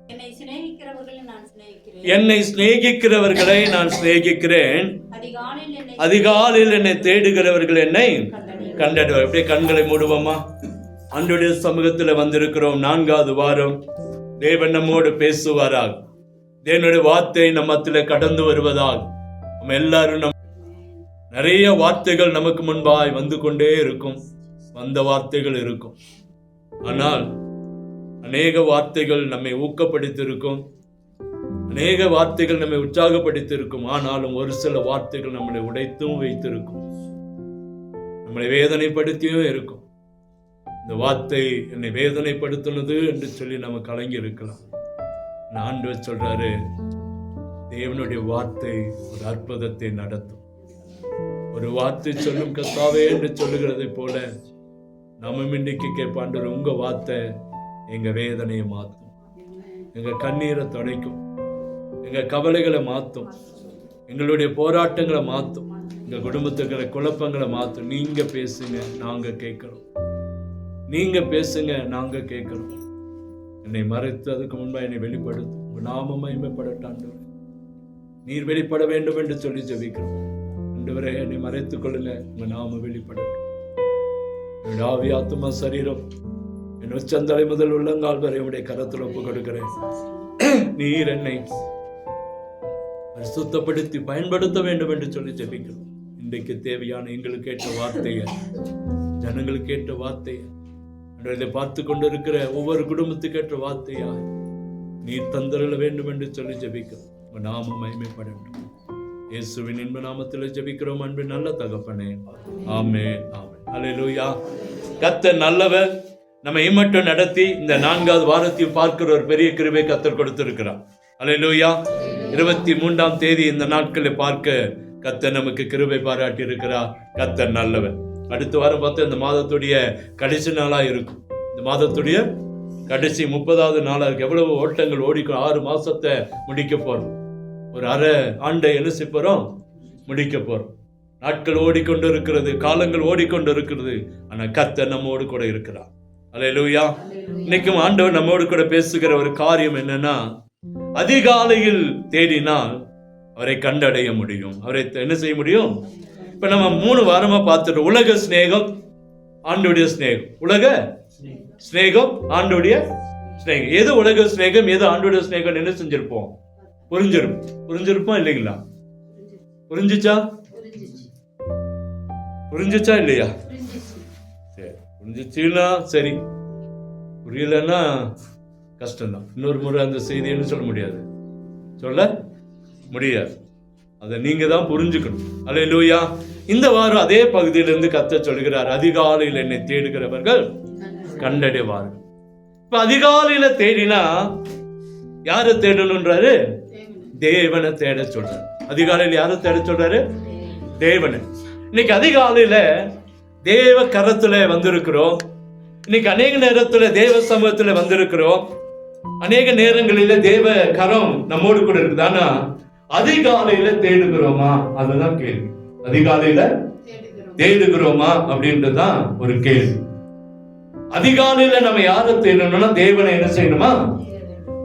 என்னை சிநேகிக்கிறவர்களை நான் சிநேகிக்கிறேன், அதிகாலையில் என்னை தேடுகிறவர்கள் என்னை கண்டடைவார். அப்படியே கண்களை மூடுவோமா? ஆண்டவருடைய சமூகத்தில் வந்திருக்கிறோம். 4வது வாரம். தேவன் நம்மோடு பேசுவாராக. தேவனுடைய வார்த்தை நம்மத்திலே கடந்து வருவதாக. நம்ம எல்லாரும் நிறைய வார்த்தைகள் நமக்கு முன்பாய் வந்து கொண்டே இருக்கும். வந்த வார்த்தைகள் இருக்கும். ஆனால் அநேக வார்த்தைகள் நம்மை ஊக்கப்படுத்தியிருக்கும், அநேக வார்த்தைகள் நம்மை உற்சாகப்படுத்தியிருக்கும். ஆனாலும் ஒரு சில வார்த்தைகள் நம்மளை உடைத்தும் வைத்திருக்கும், நம்மளை வேதனைப்படுத்தியும் இருக்கும். இந்த வார்த்தை என்னை வேதனைப்படுத்தினது என்று சொல்லி நம்ம கலங்கி இருக்கலாம். ஆண்டவர் சொல்றாரு, தேவனுடைய வார்த்தை ஒரு அற்புதத்தை நடத்தும். ஒரு வார்த்தை சொல்லும் கர்த்தாவே என்று சொல்லுகிறதை போல நம்ம இன்னைக்கு கேட்பாண்டவர், உங்க வார்த்தை எங்க வேதனையை மாற்றும், எங்க கண்ணீரை துடைக்கும், எங்க கவலைகளை மாற்றும், எங்களுடைய போராட்டங்களை மாற்றும், எங்க குடும்பத்துக்கிற குழப்பங்களை மாற்றும். நீங்க பேசுங்க, நாங்க கேட்கிறோம். நீங்க பேசுங்க, நாங்க கேட்கிறோம். என்னை மறைத்து அதுக்கு முன்பா என்னை வெளிப்படுத்தும். உங்க நாமம் மகிமைப்படட்டாண்டவர், நீர் வெளிப்பட வேண்டும் என்று சொல்லி ஜெபிக்கிறோம். ஆண்டவரே, என்னை மறைத்துக் கொள்ளுங்க, உங்க நாமம் வெளிப்படட்டும். என்னுடைய ஆவி, ஆத்துமா, சரீரம், என் உச்சந்தலை முதல் உள்ளங்கால் வரை உடைய கரத்தில் ஒப்பு கொடுக்கிறேன். நீர் என்னை சுத்தப்படுத்தி பயன்படுத்த வேண்டும் என்று சொல்லி ஜெபிக்கிறோம். இன்றைக்கு தேவையான எங்களுக்கு ஏற்ற வார்த்தையை, ஜனங்களுக்கு ஏற்ற வார்த்தையை, இதை பார்த்து கொண்டு இருக்கிற ஒவ்வொரு குடும்பத்துக்கு ஏற்ற வார்த்தையா நீர் தந்தரல வேண்டும் என்று சொல்லி ஜெபிக்கிறோம். நாமம் மகிமைப்படட்டும். இயேசுவின் இன்ப நாமத்தில் ஜெபிக்கிறோம் அன்பின் நல்ல தகப்பனே. ஆமென், ஆமென். அல்லேலூயா. கர்த்தர் நல்லவர். நம்ம இம்மட்டும் நடத்தி இந்த 4வது வாரத்தையும் பார்க்கிற ஒரு பெரிய கிருபை கர்த்தர் கொடுத்திருக்கிறார். அல்லேலூயா. 23ஆம் தேதி இந்த நாட்களை பார்க்க கர்த்தர் நமக்கு கிருபை பாராட்டி இருக்கிறார். கர்த்தர் நல்லவர். அடுத்த வாரம் பார்த்து இந்த மாதத்துடைய கடைசி நாளா இருக்கும். இந்த மாதத்துடைய கடைசி 30வது நாளா இருக்கு. எவ்வளவு ஓட்டங்கள் ஓடிக்கும். 6 மாசத்தை முடிக்க போறோம். ஒரு அரை ஆண்டை என்ன செய்ய போறோம்? முடிக்க போறோம். நாட்கள் ஓடிக்கொண்டு இருக்கிறது, காலங்கள் ஓடிக்கொண்டு இருக்கிறது. ஆனா கர்த்தர் நம்மோடு கூட இருக்கிறார். அல்லேலூயா. இன்னைக்கும் ஆண்டவர் நம்மோடு கூட பேசுகிற ஒரு காரியம் என்னன்னா, அதிகாலையில் தேடினால் அவரை கண்டடைய முடியும். அவரை என்ன செய்ய முடியும்? இப்ப நம்ம 3 வாரமா பார்த்துட்டு உலக சிநேகம், ஆண்டோடைய சிநேகம். உலக சிநேகம், ஆண்டோடைய சிநேகம். எது உலக சிநேகம், எது ஆண்டோடைய சிநேகம் என்ன செஞ்சிருப்போம்? புரிஞ்சிருப்போம் இல்லைங்களா? புரிஞ்சிச்சா இல்லையா? சரி, புரிஞ்சிச்சுன்னா சரி, புரியலன்னா கஷ்டம்தான். இன்னொரு முறை அந்த செய்தின்னு சொல்ல முடியாது, சொல்ல முடியாது. அதை நீங்க தான் புரிஞ்சுக்கணும். அல்லேலூயா. இந்த வாரம் அதே பகுதியிலிருந்து கர்த்தர் சொல்கிறார், அதிகாலையில் என்னை தேடுகிறவர்கள் கண்டடைவார்கள். இப்ப அதிகாலையில தேடினா யாரை தேடணும்ன்றாரு? தேவனை தேட சொல்றாரு. அதிகாலையில் யாரை தேட சொல்றாரு? தேவனை. இன்னைக்கு அதிகாலையில தேவ கரத்துல வந்திருக்கிறோம். இன்னைக்கு அநேக நேரத்துல தேவ சமூகத்துல வந்திருக்கிறோம். அநேக நேரங்களில தேவ கரம் நம்மோடு கூட இருக்குது. ஆனா அதிகாலையில தேடுகிறோமா? அதுதான் கேள்வி. அதிகாலையில தேடுகிறோமா அப்படின்றதுதான் ஒரு கேள்வி. அதிகாலையில நம்ம யாரை தேடணும்னா தேவனை என்ன செய்யணுமா?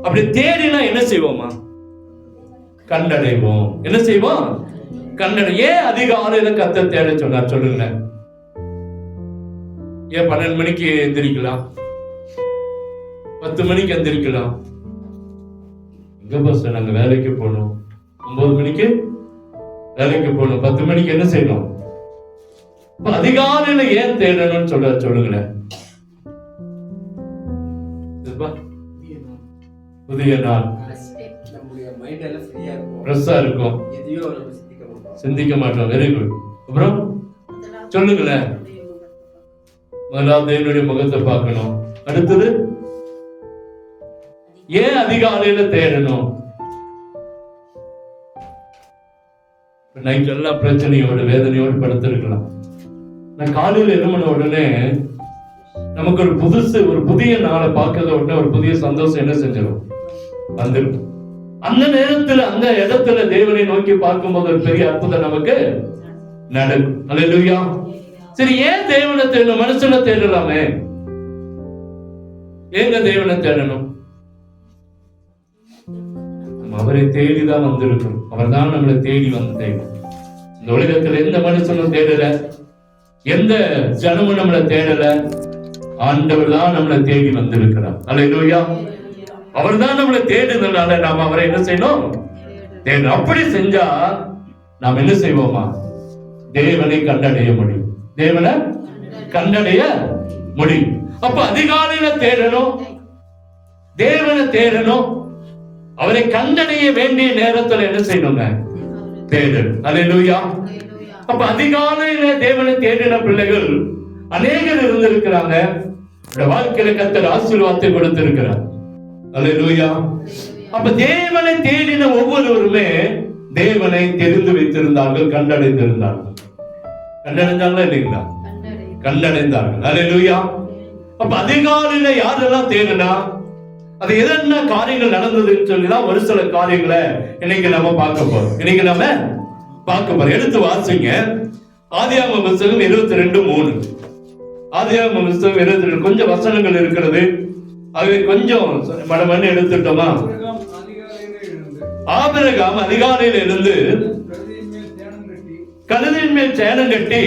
அப்படி தேடினா என்ன செய்வோமா? கண்டடைவோம். என்ன செய்வோம்? கண்டடை. ஏன் அதிகாலையில கர்த்தர் தேட சொன்னார் சொல்லுங்க. ஏன் 12 மணிக்கு எந்திரிக்கலாம், 10 மணிக்கு எந்திரிக்கலாம்? எங்க பஸ், நாங்க வேலைக்கு போகணும். 9 மணிக்கு வேலைக்கு போகணும். 10 மணிக்கு என்ன செய்யணும்? அதிகாலையில ஏன் தேடணும்னு சொல்லுங்களேன். புதிய நாள், ஃப்ரெஷ்ஷா இருக்கும், சிந்திக்க மாட்டோம். Very good. அப்புறம் சொல்லுங்களேன். முதலாவது என்னுடைய முகத்தை பார்க்கணும். அடுத்தது ஏன் அதிகாலையில தேடணும்? நைட் எல்லாம் பிரச்சனையோடு வேதனையோடு படுத்திருக்கலாம். நான் காலையில எழும்பின உடனே நமக்கு ஒரு புதிய நாளை பார்க்கறத உடனே ஒரு புதிய சந்தோஷம் என்ன செஞ்சிடும்? வந்துடும். அந்த நேரத்துல அந்த இடத்துல தேவனை நோக்கி பார்க்கும்போது ஒரு பெரிய அற்புதம் நமக்கு நடக்கும். அல்லேலூயா. சரி, ஏன் தேவனை தேடணும்? மனுஷனை தேடலாமே. ஏங்க தேவனை தேடணும்? அவரை தேடிதான் வந்திருக்கோம். அவர் தான் நம்மளை தேடி வந்த தெய்வம். இந்த உலகத்துல எந்த மனுஷனும் தேடல, எந்த ஜனமும் நம்மளை தேடல. ஆண்டவர் தான் நம்மளை தேடி வந்திருக்கிறார். அல்லேலூயா. அவர் தான் நம்மளை தேடுறதுனால நாம் அவரை என்ன செய்யணும்? தேடணும். அப்படி செஞ்சா நாம் என்ன செய்வோமா? தேவனை கண்டடைய முடியும். தேவனை கண்டடைய முடியும். அப்ப அதிகாலையில தேடணும், தேவனை தேடணும். அவரை கண்டடைய வேண்டிய நேரத்துல என்ன செய்யணுங்க? தேடணும். அல்லேலூயா. அப்ப அதிகாலையில தேவனை தேடின பிள்ளைகள் அநேகர் இருந்திருக்கிறாங்க. வாழ்க்கையில கர்த்தர் ஆசீர்வாதத்தை கொடுத்திருக்கிறார். அல்லேலூயா. அப்ப தேவனை தேடின ஒவ்வொருவருமே தேவனை தெரிந்து வைத்திருந்தார்கள், கண்டடைந்திருந்தார்கள். கண்டடைந்தாங்களா இல்லைங்களா? கண்டடைந்தார்கள். அல்லேலூயா. அப்ப அதிகாலையில யாரெல்லாம் தேடினா அது என்ன காரியங்கள் நடந்ததுன்னு சொல்லிதான் ஒரு சில காரியங்களை இன்னைக்கு நம்ம பார்க்க போறோம். எடுத்து வாசிங்க. ஆதியாகமம் புத்தகம் 22:3. ஆதியாகமம் புத்தகம் 22. கொஞ்சம் வசனங்கள் இருக்கிறது, அது கொஞ்சம் மனமண்ணு எடுத்துட்டோமா? ஆபிரகாம் அதிகாலையில் எழுந்து கழுதின் மேல் சேணம் கட்டி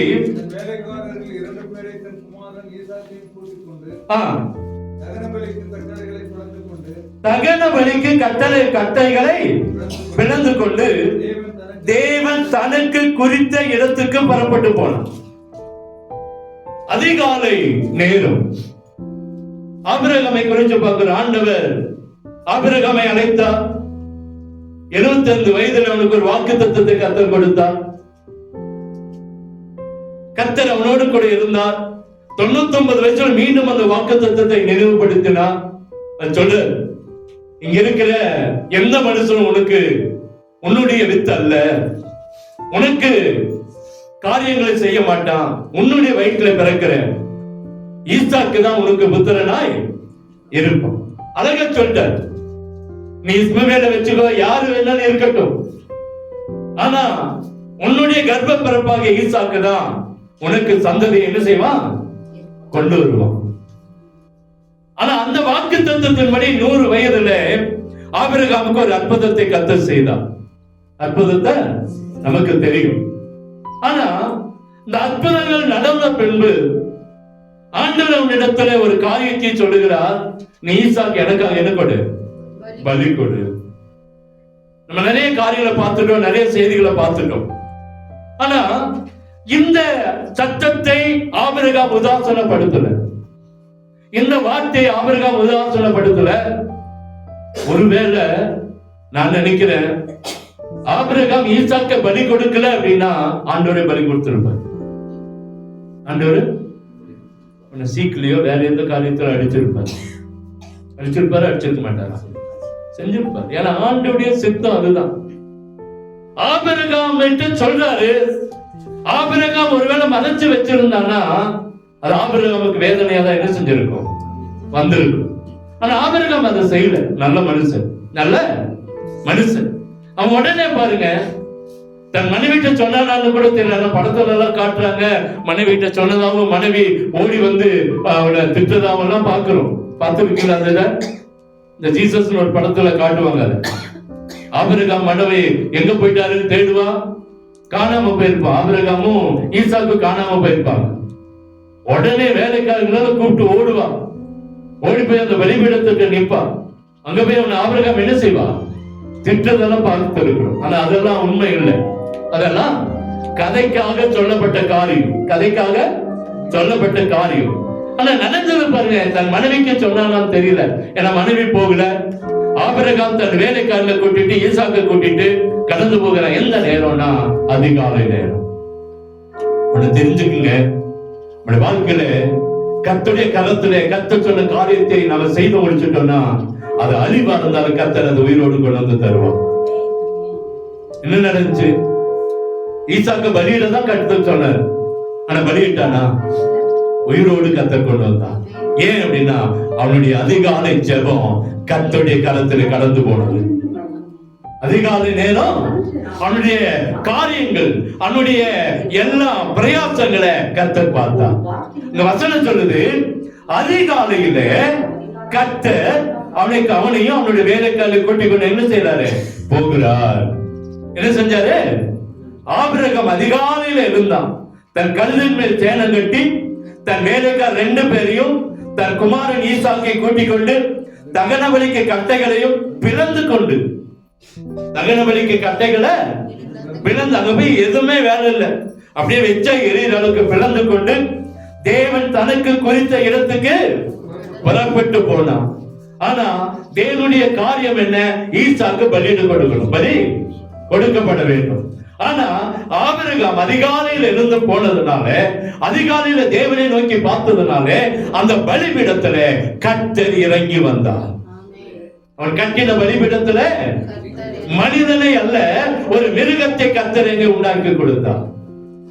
தகன பலிக்கு கட்டைகளை பிளந்து கொண்டு தேவன் தனக்கு குறித்த இடத்துக்கு புறப்பட்டு போனார். அதிகாலை நேரம் ஆபிரகாமை குறித்து பார்க்கிற ஆண்டவர் ஆபிரகாமை அழைத்தார். 75 வயதில் அவனுக்கு ஒரு வாக்குத்தத்தத்தை கர்த்தர் கொடுத்தார். கர்த்தர் அவனோடு கூட இருந்தார். 99 வயசுல மீண்டும் அந்த வாக்குத்தத்தத்தை நினைவுபடுத்தினார். சொல்லு, இங்க இருக்கிற எந்த மனுஷனும் உனக்கு உன்னுடைய வித்து அல்ல, உனக்கு காரியங்களை செய்ய மாட்டான். உன்னுடைய வயிற்றுல பிறக்கிற ஈசாக்கு தான் உனக்கு புத்திரனாய் இருப்பான். அழக சொல்லிட்டார். நீ இஸ்மவேலை வச்சுக்கோ, யாரு வேணாலும் இருக்கட்டும், ஆனா உன்னுடைய கர்ப்ப பிறப்பாக ஈசாக்கு தான் உனக்கு சந்ததியை என்ன செய்வான்? கொண்டு வருவான். ஆனா அந்த வாக்கு தத்துவத்தின்படி 100 வயதுல ஆபிரகாமுக்கு ஒரு அற்புதத்தை கர்த்தர் செய்தார். அற்புதத்தை நமக்கு தெரியும். ஆனா இந்த அற்புதங்கள் நடந்த பின்பு ஆண்டவர் அவனிடத்துல ஒரு காரியத்தை சொல்லுகிறார். நீ ஈசாக்கு எனக்காக என்ன கொடு? பலி கொடு. நம்ம நிறைய காரியங்களை பார்த்துட்டோம், நிறைய செய்திகளை பார்த்துட்டோம். ஆனா இந்த சட்டத்தை ஆபிரகாம் உதாசனப்படுத்தல, இந்த வார்த்தையை ஆபிரகாம் உதாசனப்படுத்தல. ஒருவேளை நான் நினைக்கிறேன் ஆபிரகாம் ஈசாக்க பலி கொடுக்கல அப்படின்னா ஆண்டவரே பலி கொடுத்திருப்பார். ஆண்டவர் உன்னை சீக்கிலையோ வேற எந்த காரியத்தில் அடிச்சிருப்பாரு அடிச்சிருக்க மாட்டாரா? செஞ்சிருப்பார். ஏன்னா ஆண்டவருடைய சித்தம் அதுதான். ஆபிரகாம் சொல்றாரு. ஆபிரகாம் ஒருவேளை மறைச்சு வச்சிருந்தானா அது ஆபிரகாமுக்கு வேதனையா தான் என்ன செஞ்சிருக்கும்? வந்திருக்கும். ஆனா ஆபிரகாம் அதை செய்யல. நல்ல மனுஷன். அவன் உடனே பாருங்க, தன் மனைவிட்ட சொன்னாலும் கூட தெரியல. படத்துல எல்லாம் காட்டுறாங்க, மனைவிட்ட சொன்னதாகவும் மனைவி ஓடி வந்து அவனை திட்டதாகவும் எல்லாம் பாக்குறோம். பார்த்துருக்கீங்களா? அதுல இந்த ஜீசஸ் ஒரு படத்துல காட்டுவாங்க. ஆபிரகாம் மனைவி எங்க போயிட்டாருன்னு தேடுவா, காணாம போயிருப்பான். ஆபிரகாமும் ஈசாக்கு காணாம போயிருப்பாங்க. உடனே வேலைக்காரங்களால கூப்பிட்டு ஓடுவா. ஓடி போய் அந்த பலிபீடத்துக்கு நிற்பா. அங்க போய் அவன் ஆபிரகாம் என்ன செய்வா? திட்டதெல்லாம் பார்த்து இருக்கிறோம். ஆனா அதெல்லாம் உண்மை இல்லை. அதெல்லாம் கதைக்காக சொல்லப்பட்ட காரியம். ஆனா நடந்தது பாருங்க. தன் மனைவிக்கு சொன்னாலும் தெரியல, ஏன்னா மனைவி போகல. ஆபிரகாம் தன் வேலைக்காரங்களை கூட்டிட்டு ஈசாக்க கூட்டிட்டு கடந்து போகிற எந்த நேரம்னா அதிகாலை நேரம். தெரிஞ்சுக்குங்க, நம்முடைய வாழ்க்கையில கர்த்தருடைய கரத்துல கர்த்தர் சொன்ன காரியத்தை நாம செய்து முடிச்சுட்டோம்னா அது அழிவா இருந்தாலும் கர்த்தர் அந்த உயிரோடு கொண்டு வந்து தருவான். என்ன நடந்துச்சு? ஈசாக்கு பலியில தான் கர்த்தர் சொன்னார். ஆனா பலியிட்டானா? உயிரோடு கர்த்தர் கொண்டு வந்தான். ஏன் அப்படின்னா அவனுடைய அதிகாலை ஜெபம் கர்த்தருடைய கரத்துல கடந்து போனது. அதிகாலை நேரம் அவனுடைய காரியங்கள், அவனுடைய எல்லா பிரயாசங்களை கர்த்தர் பார்த்தான். இந்த வசனம் சொல்லுது, அதிகாலையில கர்த்தர் அவனையும் அவனுடைய வேலைக்காரரை கூட்டிக் கொண்டு என்ன செய்யறாரு? போகிறார். என்ன செஞ்சாரு? ஆபிரகாம் அதிகாலையில இருந்தான். தன் கழுதின் மேல் சேணம் கட்டி தன் வேலைக்காரர் 2 பேரையும் தன் குமாரன் ஈசாக்கை கூட்டிக் கொண்டு தகன பலிக்கு கட்டைகளையும் பிளந்து கொண்டு, தகன பலிக்கு கட்டைகளை பிளந்து, அங்க போய் எதுவுமே வேலை இல்லை, அப்படியே வச்சா எரியிற அளவுக்கு பிளந்து கொண்டு தேவன் தனக்கு குறித்த இடத்துக்கு புறப்பட்டு போனான். ஆனா தேவனுடைய காரியம் என்ன? ஈசாக்கு பலியிட கொடுக்கணும், பலி கொடுக்கப்பட வேண்டும். ஆனா ஆபிரகாம் அதிகாலையில் இருந்து போனதுனால, அதிகாலையில தேவனை நோக்கி பார்த்ததுனால அந்த பலிபீடத்துல கர்த்தர் இறங்கி வந்தார். அவன் கட்டின பலிபீடத்துல மனிதனை அல்ல, ஒரு மிருகத்தை கர்த்தர் எங்க உண்டாக்கி கொடுத்தார்.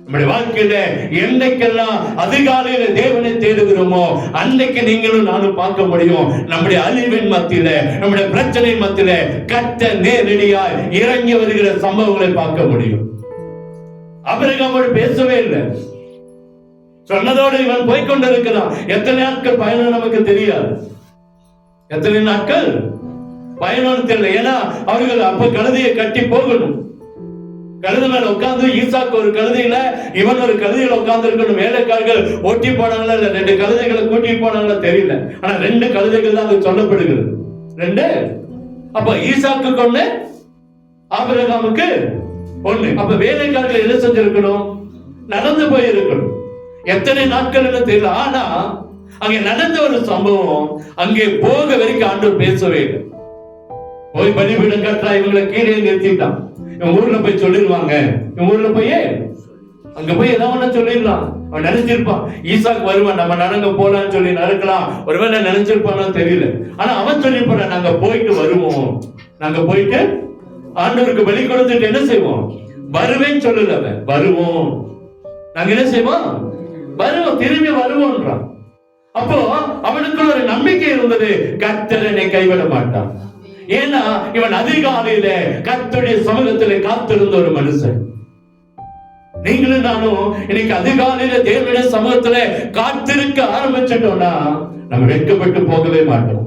நம்முடைய வாழ்க்கையில என்னைக்கெல்லாம் அதிகாலையில தேவனை தேடுகிறோமோ அன்னைக்கு நீங்களும் நானும் பார்க்க முடியும். நம்முடைய அழிவின் மத்தியில, நம்முடைய பிரச்சனையின் மத்தியில கர்த்தர் நேரடியாய் இறங்கி வருகிற சம்பவங்களை பார்க்க முடியும். ஆபிரகாமோடு பேசவே இல்லை, சொன்னதோடு இவன் போய்கொண்டிருக்கிறான். எத்தனை நாட்கள் பயணம் நமக்கு தெரியாது, எத்தனை நாட்கள் பயணம் தெரியல. ஏன்னா அவர்கள் அப்ப கழுதையை கட்டி போகணும். கழுதை மேல உட்கார்ந்து ஈசாக்கு ஒரு கழுதையில, இவன் ஒரு கழுதையில உட்கார்ந்து இருக்கணும். வேலைக்காரர்கள் ஓட்டி போனாங்களா இல்ல 2 கழுதைகளை கூட்டிட்டு போனாங்களா தெரியல. ஆனா 2 கழுதைகள் தான் அது சொல்லப்படுகிறது. 2. அப்ப ஈசாக்கு ஒண்ணு, ஆபிரகாமுக்கு ஒண்ணு. அப்ப வேலைக்காரர்கள் என்ன செஞ்சிருக்கணும்? நடந்து போயிருக்கணும். எத்தனை நாட்கள் தெரியல. ஆனா அங்கே நடந்த ஒரு சம்பவம், அங்கே போக வரைக்கும் ஆண்டவர் பேசவே இல்லை. போய் பலிபீடம் கட்டுறா, இவங்களை கீழே நிறுத்திட்டான். இவன் ஊர்ல போய் சொல்லிடுவாங்க, இவன் ஊர்ல போய் அங்க போய் ஏதாவது சொல்லிடலாம். அவன் நினைச்சிருப்பான் ஈசாக்கு வருவான், நம்ம நடங்க போலான்னு சொல்லி நடக்கலாம். ஒருவேளை நினைச்சிருப்பானோ தெரியல. ஆனா அவன் சொல்லிருப்பான், நாங்க போயிட்டு வருவோம், நாங்க போயிட்டு ஆண்டவருக்கு பலி கொடுத்துட்டு என்ன செய்வோம்? வருவேன்னு சொல்லல, அவன் வருவோம், நாங்க என்ன செய்வோம்? வருவோம், திரும்பி வருவோம்ன்றான். அப்போ அவனுக்கு ஒரு நம்பிக்கை இருந்தது, கர்த்தர் என்னை கைவிட மாட்டான். ஏன்னா இவன் அதிகாலையில கர்த்தருடைய சமூகத்திலே காத்திருந்த ஒரு மனுஷன். நீங்களும் நானும் இன்னைக்கு அதிகாலையில தேவனுடைய சமூகத்திலே காத்திருக்க ஆரம்பிச்சிட்டோம்னா நம்ம வெட்கப்பட்டு போகவே மாட்டோம்.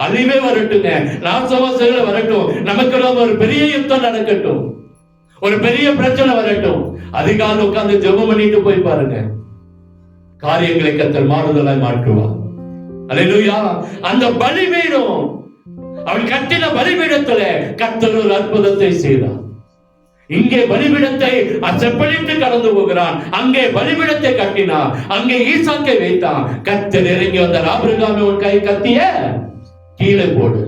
அழிவே வரட்டுங்க, நாசவாசங்களை வரட்டும், நமக்கு ஒரு பெரிய யுத்தம் நடக்கட்டும், ஒரு பெரிய பிரச்சனை வரட்டும், அதிகாலை உட்கார்ந்து ஜெபம் பண்ணிட்டு போய் பாருங்க, காரியங்களை கர்த்தர் மாறுதலாய் மாற்றுவார். அல்லேலூயா. அந்த பலிபீடம், அவன் கட்டின பலிபீடத்துல கர்த்தர் ஒரு அற்புதத்தை செய்தார். இங்கே பலிபீடத்தை செப்பனிட்டு கடந்து போகிறான், அங்கே பலிபீடத்தை கட்டினான், அங்கே ஈசாக்கை வைத்தான். கர்த்தர் இறங்கி வந்தார். ஆபிரகாமே உன் கை கத்திய கீழே போடு.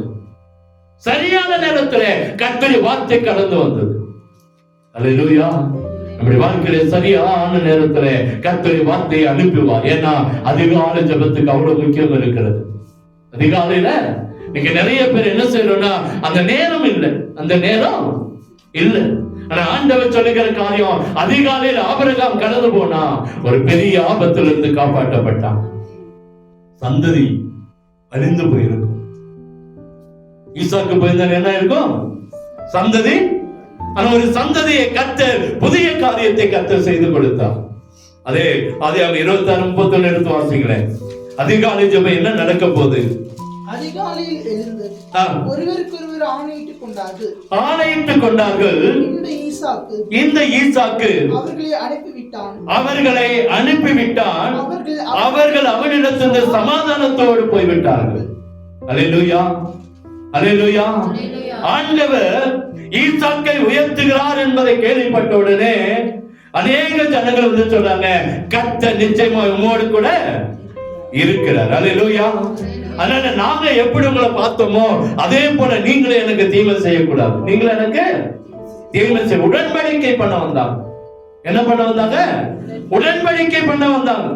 சரியான நேரத்துல கர்த்தருடைய வார்த்தை கடந்து வந்தது. அல்லேலூயா. நம்முடைய வாழ்க்கையில சரியான நேரத்துல கர்த்தருடைய வார்த்தையை அனுப்புவார். ஏன்னா அதிகாலை ஜெபத்துக்கு அவ்வளவு முக்கியம் இருக்கிறது. அதிகாலையில நீங்க நிறைய பேர் என்ன செய்யறோம்னா அந்த நேரம் இல்லை, அந்த நேரம் இல்லை. ஆனா ஆண்டவர் சொல்லுகிற காரியம், அதிகாலையில் ஆபிரகாம் கடந்து போனா ஒரு பெரிய ஆபத்திலிருந்து காப்பாற்றப்பட்டான். சந்ததி அழிந்து போயிருக்கும். ஈசாக்கு போயிருந்தா என்ன இருக்கும்? சந்ததி. ஆனா ஒரு சந்ததியை கர்த்தர், புதிய காரியத்தை கர்த்தர் செய்து கொடுத்தார். அதே 26:31 எடுத்து வாசிங்களேன். அதிகாலை ஜெபம் என்ன நடக்க போகுது? அதிகாலையில் எழுந்து ஒருவருக்கொருவர் ஆணையிட்டுக் கொண்டார்கள். இந்த ஈசாக்கு அவர்களை அனுப்பிவிட்டான். அவர்கள் அவனிடத்திலிருந்து சமாதானத்தோடு போய்விட்டார்கள். அல்லேலூயா, அல்லேலூயா. ஆண்டவர் ஈசாக்கை உயர்த்துகிறார் என்பதை கேள்விப்பட்ட உடனே அநேக ஜனங்கள் வந்து சொல்றாங்க, கர்த்தர் நிச்சயமா உம்மோடு கூட இருக்கிறார். அல்லேலூயா. அதனால நாங்க எப்படி உங்களை பார்த்தோமோ அதே போல நீங்களே எனக்கு தீமை செய்யக்கூடாது. நீங்களே எனக்கு தீமை செய்ய உடன்படிக்கை பண்ண வந்தாங்க. என்ன பண்ண வந்தாங்க? உடன்படிக்கை பண்ண வந்தாங்க.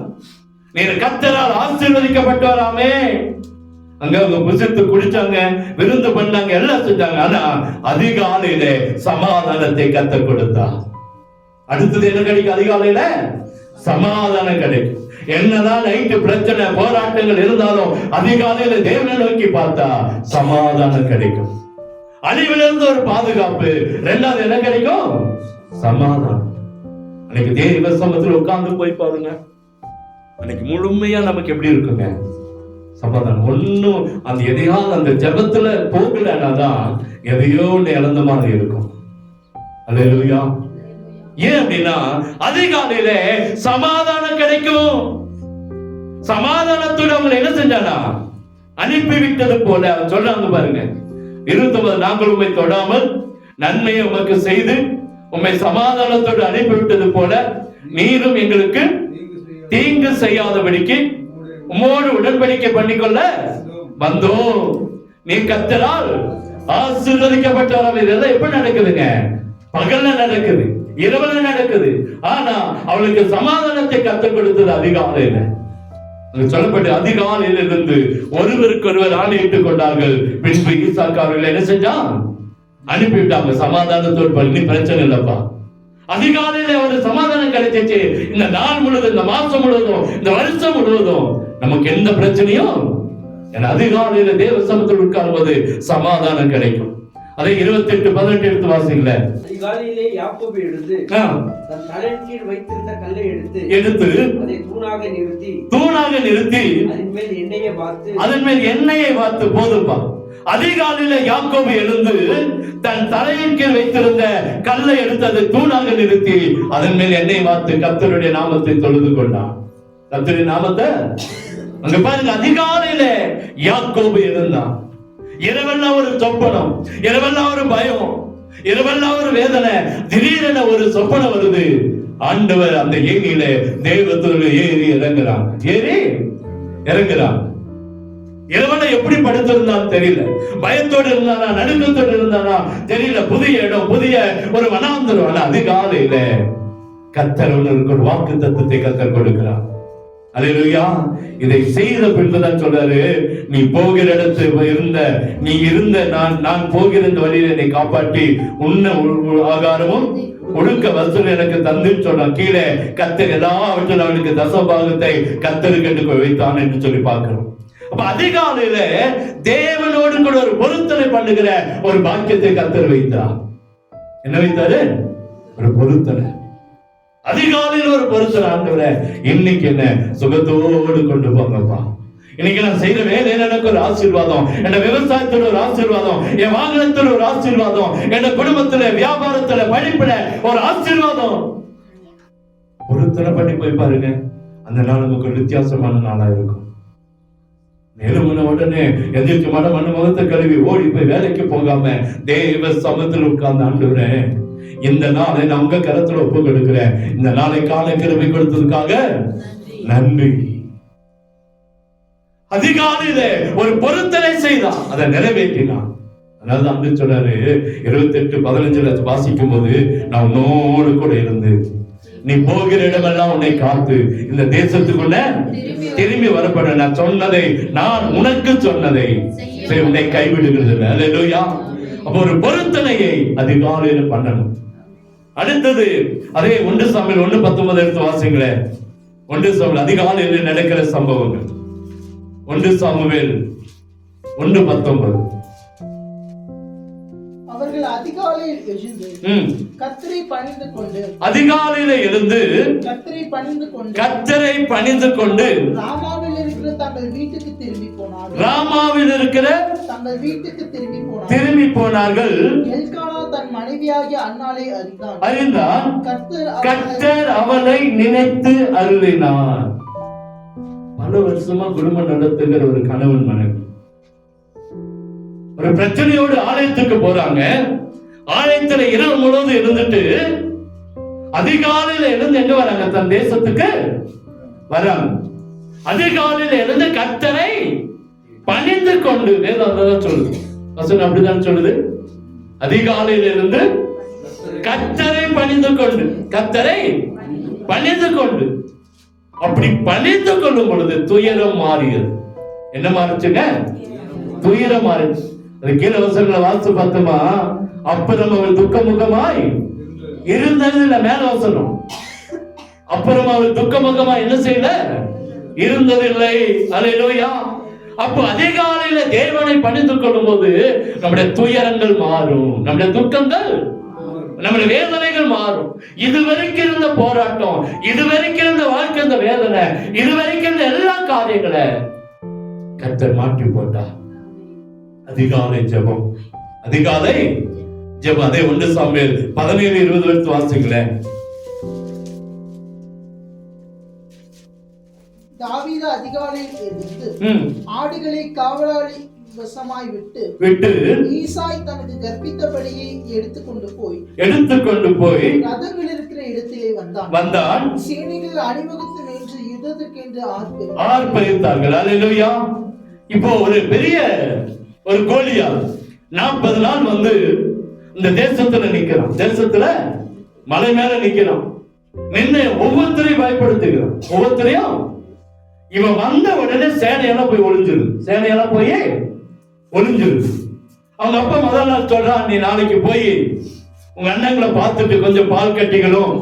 நீங்க கர்த்தரால் ஆசீர்வதிக்கப்பட்டவராமே. அங்க அவங்க புசித்து குடிச்சாங்க, விருந்து பண்ணாங்க, எல்லாம் செஞ்சாங்க. ஆனா அதிகாலையில சமாதானத்தை கர்த்தர் கொடுத்தார். அடுத்தது என்ன கிடைக்கும்? அதிகாலையில சமாதானம் கிடைக்கும். என்னதான் நைட்டு பிரச்சனை போராட்டங்கள் இருந்தாலும் அதிகாலையில தேவனை நோக்கி பார்த்தா சமாதானம் கிடைக்கும். அழிவிலிருந்து ஒரு பாதுகாப்பு. 2வது என்ன கிடைக்கும்? சமாதானம். அன்னைக்கு தேவ சமூகத்தில் உட்கார்ந்து போய் பாருங்க, அன்னைக்கு முழுமையா நமக்கு எப்படி இருக்குங்க? சமாதானம். ஒண்ணும் அந்த எதையாவது அந்த ஜெபத்துல போகலன்னா தான் எதையோ ஒண்ணு இழந்த மாதிரி இருக்கும். அல்லேலூயா. ஏன் அப்படின்னா அதிகாலையில சமாதானம் கிடைக்கும். சமாதானத்தோட அவங்களை என்ன செஞ்சானா அனுப்பி விட்டது போல அவன் சொல்றாங்க பாருங்க 29, நாங்கள் உம்மை தொடாமல் நன்மையை உமக்கு செய்து உம்மை சமாதானத்தோடு அனுப்பிவிட்டது போல நீரும் எங்களுக்கு தீங்கு செய்யாதபடிக்கு உம்மோடு உடன்படிக்கை பண்ணிக்கொள்ள வந்தோம். நீ கர்த்தரால் ஆசீர்வதிக்கப்பட்டவராம். இதெல்லாம் எப்படி நடக்குதுங்க? பகல்ல நடக்குது, இரவுல நடக்குது. ஆனா அவளுக்கு சமாதானத்தை கற்றுக் கொடுத்தது அதிகாலையில. சொல்லப்பட்டு அதிகாலையில் இருந்து ஒருவருக்கு ஒருவர் ஆணையிட்டுக் கொண்டார்கள். பின்பு ஈசாக்கு அவர்கள் என்ன செஞ்சான்? அனுப்பிவிட்டாங்க சமாதானத்தோடு. பண்ணி பிரச்சனை இல்லப்பா. அதிகாலையில ஒரு சமாதானம் கிடைச்சிச்சு. இந்த நாள் முழுவதும், இந்த மாசம் முழுவதும், இந்த வருஷம் முழுவதும் நமக்கு எந்த பிரச்சனையும் அதிகாலையில தேவ சமூகத்தில் உட்காரும் போது சமாதானம் கிடைக்கும். அதை 28:18 எடுத்து வாசிங்கள. அதிகாலையிலே யாக்கோபு எழுந்து தன் தலையின் கீழ் வைத்திருந்த கல்லை எடுத்து அதை தூணாக நிறுத்தி அதன் மேல் எண்ணெயை வார்த்து போதும்பா. அதிகாலையில யாக்கோபு எழுந்து தன் தலையின் கீழ் வைத்திருந்த கல்லை எடுத்து அதை தூணாக நிறுத்தி அதன் மேல் எண்ணெய் வார்த்து கர்த்தருடைய நாமத்தை தொழுது கொண்டான். கர்த்தருடைய நாமத்தை அங்க பாருங்க. அதிகாலையில யாக்கோபு இருந்தான். இரவெல்லாம் ஒரு சொப்பனம், இரவெல்லாம் ஒரு பயம், இரவெல்லாம் ஒரு வேதனை. திடீரென ஒரு சொப்பனம் வருது. ஆண்டவர் அந்த ஏணியில தேவத்தோடு ஏறி இறங்குறான். இரவெல்லாம் எப்படி படுத்திருந்தான்னு தெரியல. பயத்தோடு இருந்தானா, நடுக்கத்தோடு இருந்தானா தெரியல. புதிய இடம், புதிய ஒரு வனாந்தரம். ஆனா அதிகாலையில கர்த்தர் ஒரு வாக்கு தத்துவத்தை கர்த்தர் கொடுக்கிறார். அல்லேலூயா. இதை செய்த பின்புதான் சொல்றாரு, நீ போகிற இடத்துல இருந்த நான் போகிற இந்த வழியில என்னை காப்பாற்றி உண்ண ஆகாரமும் ஒழுக்க வசூல் எனக்கு தந்துன்னு சொல்றான். கீழே கர்த்தர் எல்லாவற்றிலும் அவனுக்கு தசபாகத்தை கர்த்தருக்கு என்று வைத்தான் என்று சொல்லி பார்க்கிறோம். அப்ப அதிகாலையில தேவனோடு கூட ஒரு பொருத்தனை பண்ணுகிற ஒரு பாக்கியத்தை கர்த்தர் வைத்தார். என்ன வைத்தாரு? ஒரு பொருத்தனை. அதிகாலையில் ஒரு பொருத்தனை. ஆண்டவரே இன்னைக்கு என்ன சுகத்தோடு கொண்டு போங்கப்பா. இன்னைக்கு நான் செய்யற வேலையில எனக்கு ஒரு ஆசீர்வாதம், என் விவசாயத்துல ஒரு ஆசீர்வாதம், என் வாகனத்துல ஒரு ஆசீர்வாதம், என் குடும்பத்துல, வியாபாரத்துல, படிப்புல ஒரு ஆசீர்வாதம். பொருத்தனை பண்ணி போய் பாருங்க. அந்த நாள் நமக்கு ஒரு வித்தியாசமான நாளா இருக்கும். எழுமுன உடனே எதிர்த்து மன முகத்தை கழுவி ஓடி போய் வேலைக்கு போகாம தேவ சமூகத்தில் உட்கார்ந்து ஆண்டவரே இந்த நாளை நான் உங்க கரத்துல ஒப்பு கொடுக்கிறேன். இந்த நாளை கால கிருபை கொடுத்ததுக்காக நன்றி. அதிகாலையில ஒரு பொருத்தனை செய்தான், அதை நிறைவேற்றினான். அதனால அன்று சொல்றாரு 28:15 வாசிக்கும் போது நான் உன்னோடு கூட இருந்து நீ போகிற இடமெல்லாம் உன்னை காத்து இந்த தேசத்துக்குள்ள திரும்பி வரப்பட நான் சொன்னதை, நான் உனக்கு சொன்னதை உன்னை கைவிடுகிறது இல்லை. அல்லேலூயா. அப்ப ஒரு பொருத்தனையை அதிகாலையில பண்ணணும். அடுத்தது அதே 1 சாமுவேல் 1:19 எடுத்து வாசிங்களேன். 1 சாமுவேல் அதிகாலையில் நடக்கிற சம்பவங்கள். 1 சாமுவேல் 1:19. அவர்கள் அதிகாலையில் எழுந்து கர்த்தரை பணிந்து கொண்டு கர்த்தரை பணிந்து கொண்டு ராமாவில் இருக்கிற தங்கள் வீட்டுக்கு திரும்பி போனார்கள். எல்கானா தன் மனைவியாகிய அன்னாளை அறிந்தான். கர்த்தர் அவளை நினைத்து அருளினார். பல வருஷமா குடும்பம் நடத்துகிற ஒரு கணவன் மனைவி ஒரு பிரச்சனையோடு ஆலயத்துக்கு போறாங்க. ஆலயத்துல இரவு முழுவதும் இருந்துட்டு அதிகாலையில இருந்து எங்க வராங்க? தன் தேசத்துக்கு வராங்க. அதிகாலையில இருந்து கர்த்தரை பணிந்து கொண்டு, வேதம் சொல்லுது, வசனம் அப்படிதான் சொல்லுது. அதிகாலையில இருந்து கர்த்தரை பணிந்து கொண்டு, கர்த்தரை பணிந்து கொண்டு, அப்படி பணிந்து கொள்ளும் பொழுது துயரம் மாறியது. என்ன மாறிச்சுங்க? துயரம் மாறிச்சு. அது கீழே வசனங்களை வாசித்து பார்த்தோமா, அப்புறம் அவள் துக்கமுகமாய் இருந்தது இல்ல. மேல வசனம், அப்புறம் அவள் துக்கமுகமாய் என்ன செய்யல? இருந்ததில்லை. அல்லேலூயா. அப்போ அதிகாலையில தேவனை பணிந்து கொள்ளும் போது நம்முடைய துயரங்கள் மாறும், நம்முடைய துக்கங்கள், நம்முடைய வேதனைகள் மாறும். இதுவரைக்கும் இருந்த போராட்டம், இதுவரைக்கும் இருந்த வாழ்க்கை, இந்த வேதனை, இதுவரைக்கும் இருந்த எல்லா காரியங்களை கர்த்தர் மாற்றி போட்டார். அதிகாலை ஜெபம், அதிகாலை ஜெபம். அதே 1 சாமுவேல் 17:20 எடுத்து வாசிங்களேன். தாவீது அதிகாலையில் எழுந்து ஆடுகளை காவலாளி வசமாய் விட்டு ஈசாய் தனக்கு கற்பித்தபடியை எடுத்துக்கொண்டு போய் ரதங்கள் இருக்கிற இடத்திலே வந்தான். சேனைகள் அணிவகுத்து நின்று யுத்தத்துக்கென்று ஆர்ப்பரித்தார்கள். அல்லேலூயா. இப்போ ஒரு பெரிய ஒரு கோலியாத் 40 நாள் இந்த தேசத்துல நிக்கிறான். தேசத்துல மலை மேல நிக்கிறான். நின்று ஒவ்வொருத்தரையும் பயப்படுத்துகிறான். ஒவ்வொருத்தரையும் இவன் வந்த உடனே சேனையெல்லாம் போய் ஒளிஞ்சிருது. அவங்க அப்பா முதல் நாள் சொல்றான், நீ நாளைக்கு போய் உங்க அண்ணங்களை பார்த்துட்டு கொஞ்சம் பால் கட்டிகளும்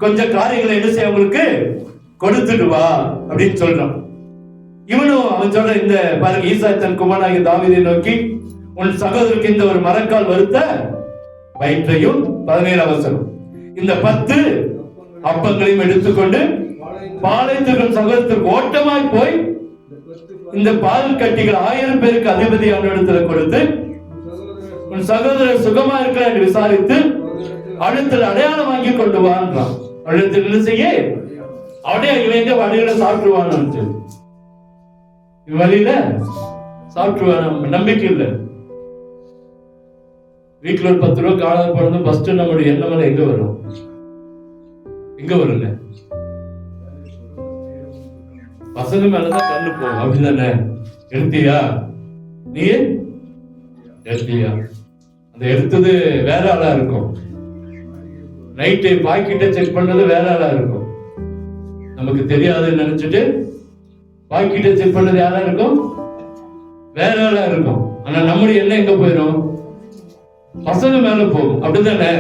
கொஞ்சம் காரியங்களை என்ன செய்ய அவங்களுக்கு கொடுத்துட்டு வா அப்படின்னு சொல்றான். இவனும் அவன் சொல்ற, இந்த பாருங்க, ஈசாய் தன் குமாரனாகிய தாவீதை நோக்கி, உன் சகோதரருக்கு இந்த ஒரு மரக்கால் வறுத்த வயிற்றையும் 17 வசனம், இந்த 10 அப்பங்களையும் எடுத்துக்கொண்டு பாளையத்திற்கும் சகோதரத்திற்கு ஓட்டமாய் போய் இந்த பால் கட்டிகள் 1000 பேருக்கு அதிபதி அவனிடத்துல கொடுத்து, உன் சகோதரர் சுகமா இருக்கிற என்று விசாரித்து அவனிடத்தில் அடையாளம் வாங்கி கொண்டு வான்றான். அவனிடத்தில் என்ன செய்ய, அவனே இவங்க வழியில சாப்பிடுவான்னு வழியில சாப்பிட்டுவான். நம்பிக்கை இல்லை. வீட்டுல ஒரு 10 ரூபா காணாத போனது ஃபர்ஸ்ட் நம்மளுடைய எண்ணம் எங்க வரும்? பசங்க மேலதான் கண்ணு போகும். அப்படிதானே? எடுத்தியா? நீ எடுத்தியா? அந்த எடுத்தது வேற ஆளா இருக்கும். நைட்டு பாக்கெட்டை செக் பண்ணது வேற ஆளா இருக்கும். நமக்கு தெரியாதுன்னு நினைச்சிட்டு பாக்கெட்டை செக் பண்ணது யாரா இருக்கும்? வேற ஆளா இருக்கும். ஆனா நம்முடைய எண்ணம் எங்க போயிடும்? பசங்க மேல போகும். அப்படிதானே?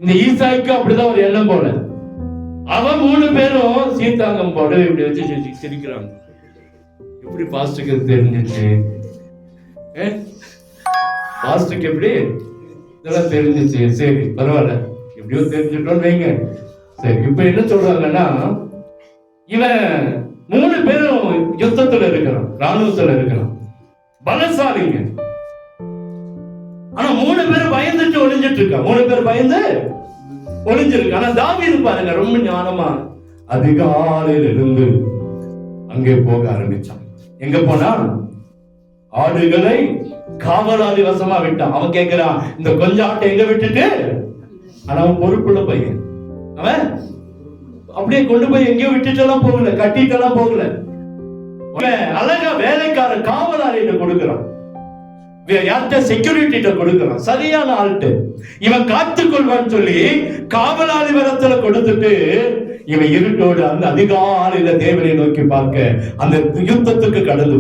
இந்த ஈசாய்க்கு அப்படிதான் ஒரு எண்ணம் போல. அவன் 3 பேரும் சீத்தாங்கம் போட இப்படி வச்சு சிரிக்கிறாங்க. எப்படி பாஸ்டுக்கு தெரிஞ்சிச்சு? பாஸ்டுக்கு எப்படி இதெல்லாம் தெரிஞ்சிச்சு? சரி, பரவாயில்ல, எப்படியோ தெரிஞ்சுட்டோம் வைங்க. சரி, இப்ப என்ன சொல்றாங்கன்னா, இவன் 3 பேரும் யுத்தத்துல இருக்கிறான், ராணுவத்துல இருக்கிறான், பலசாலிங்க. ஆனா 3 பேரும் பயந்துட்டு ஒளிஞ்சிட்டு இருக்கான். 3 பேர் பயந்து ஒளிஞ்சிருக்கு. ஆனா தாவீது பாருங்க, ரொம்ப ஞானமா அதிகாலையில் இருந்து அங்கே போக ஆரம்பிச்சான். எங்க போனா? ஆடுகளை காவலாளி வசமா விட்டான். அவன் கேட்கிறான், இந்த கொஞ்சம் ஆட்டை எங்க விட்டுட்டு? ஆனா அவன் பொறுப்புள்ள பையன். அவன் அப்படியே கொண்டு போய் எங்கேயோ விட்டுட்டு எல்லாம் போகல, கட்டிட்டு எல்லாம் போகல. அழகா வேலைக்கார காவலாளியிட்ட கொடுக்கிறான். யார்கிட்ட? செக்யூரிட்டிட்ட கொடுக்கிறான். சரியான ஆள்கிட்ட. இவன் காத்துக்கொள்வான்னு சொல்லி காவலாளி வரத்துல கொடுத்துட்டு இவன் இருட்டோடு அந்த அதிகாலையில தேவனை நோக்கி பார்க்க அந்த யுத்தத்துக்கு கடந்து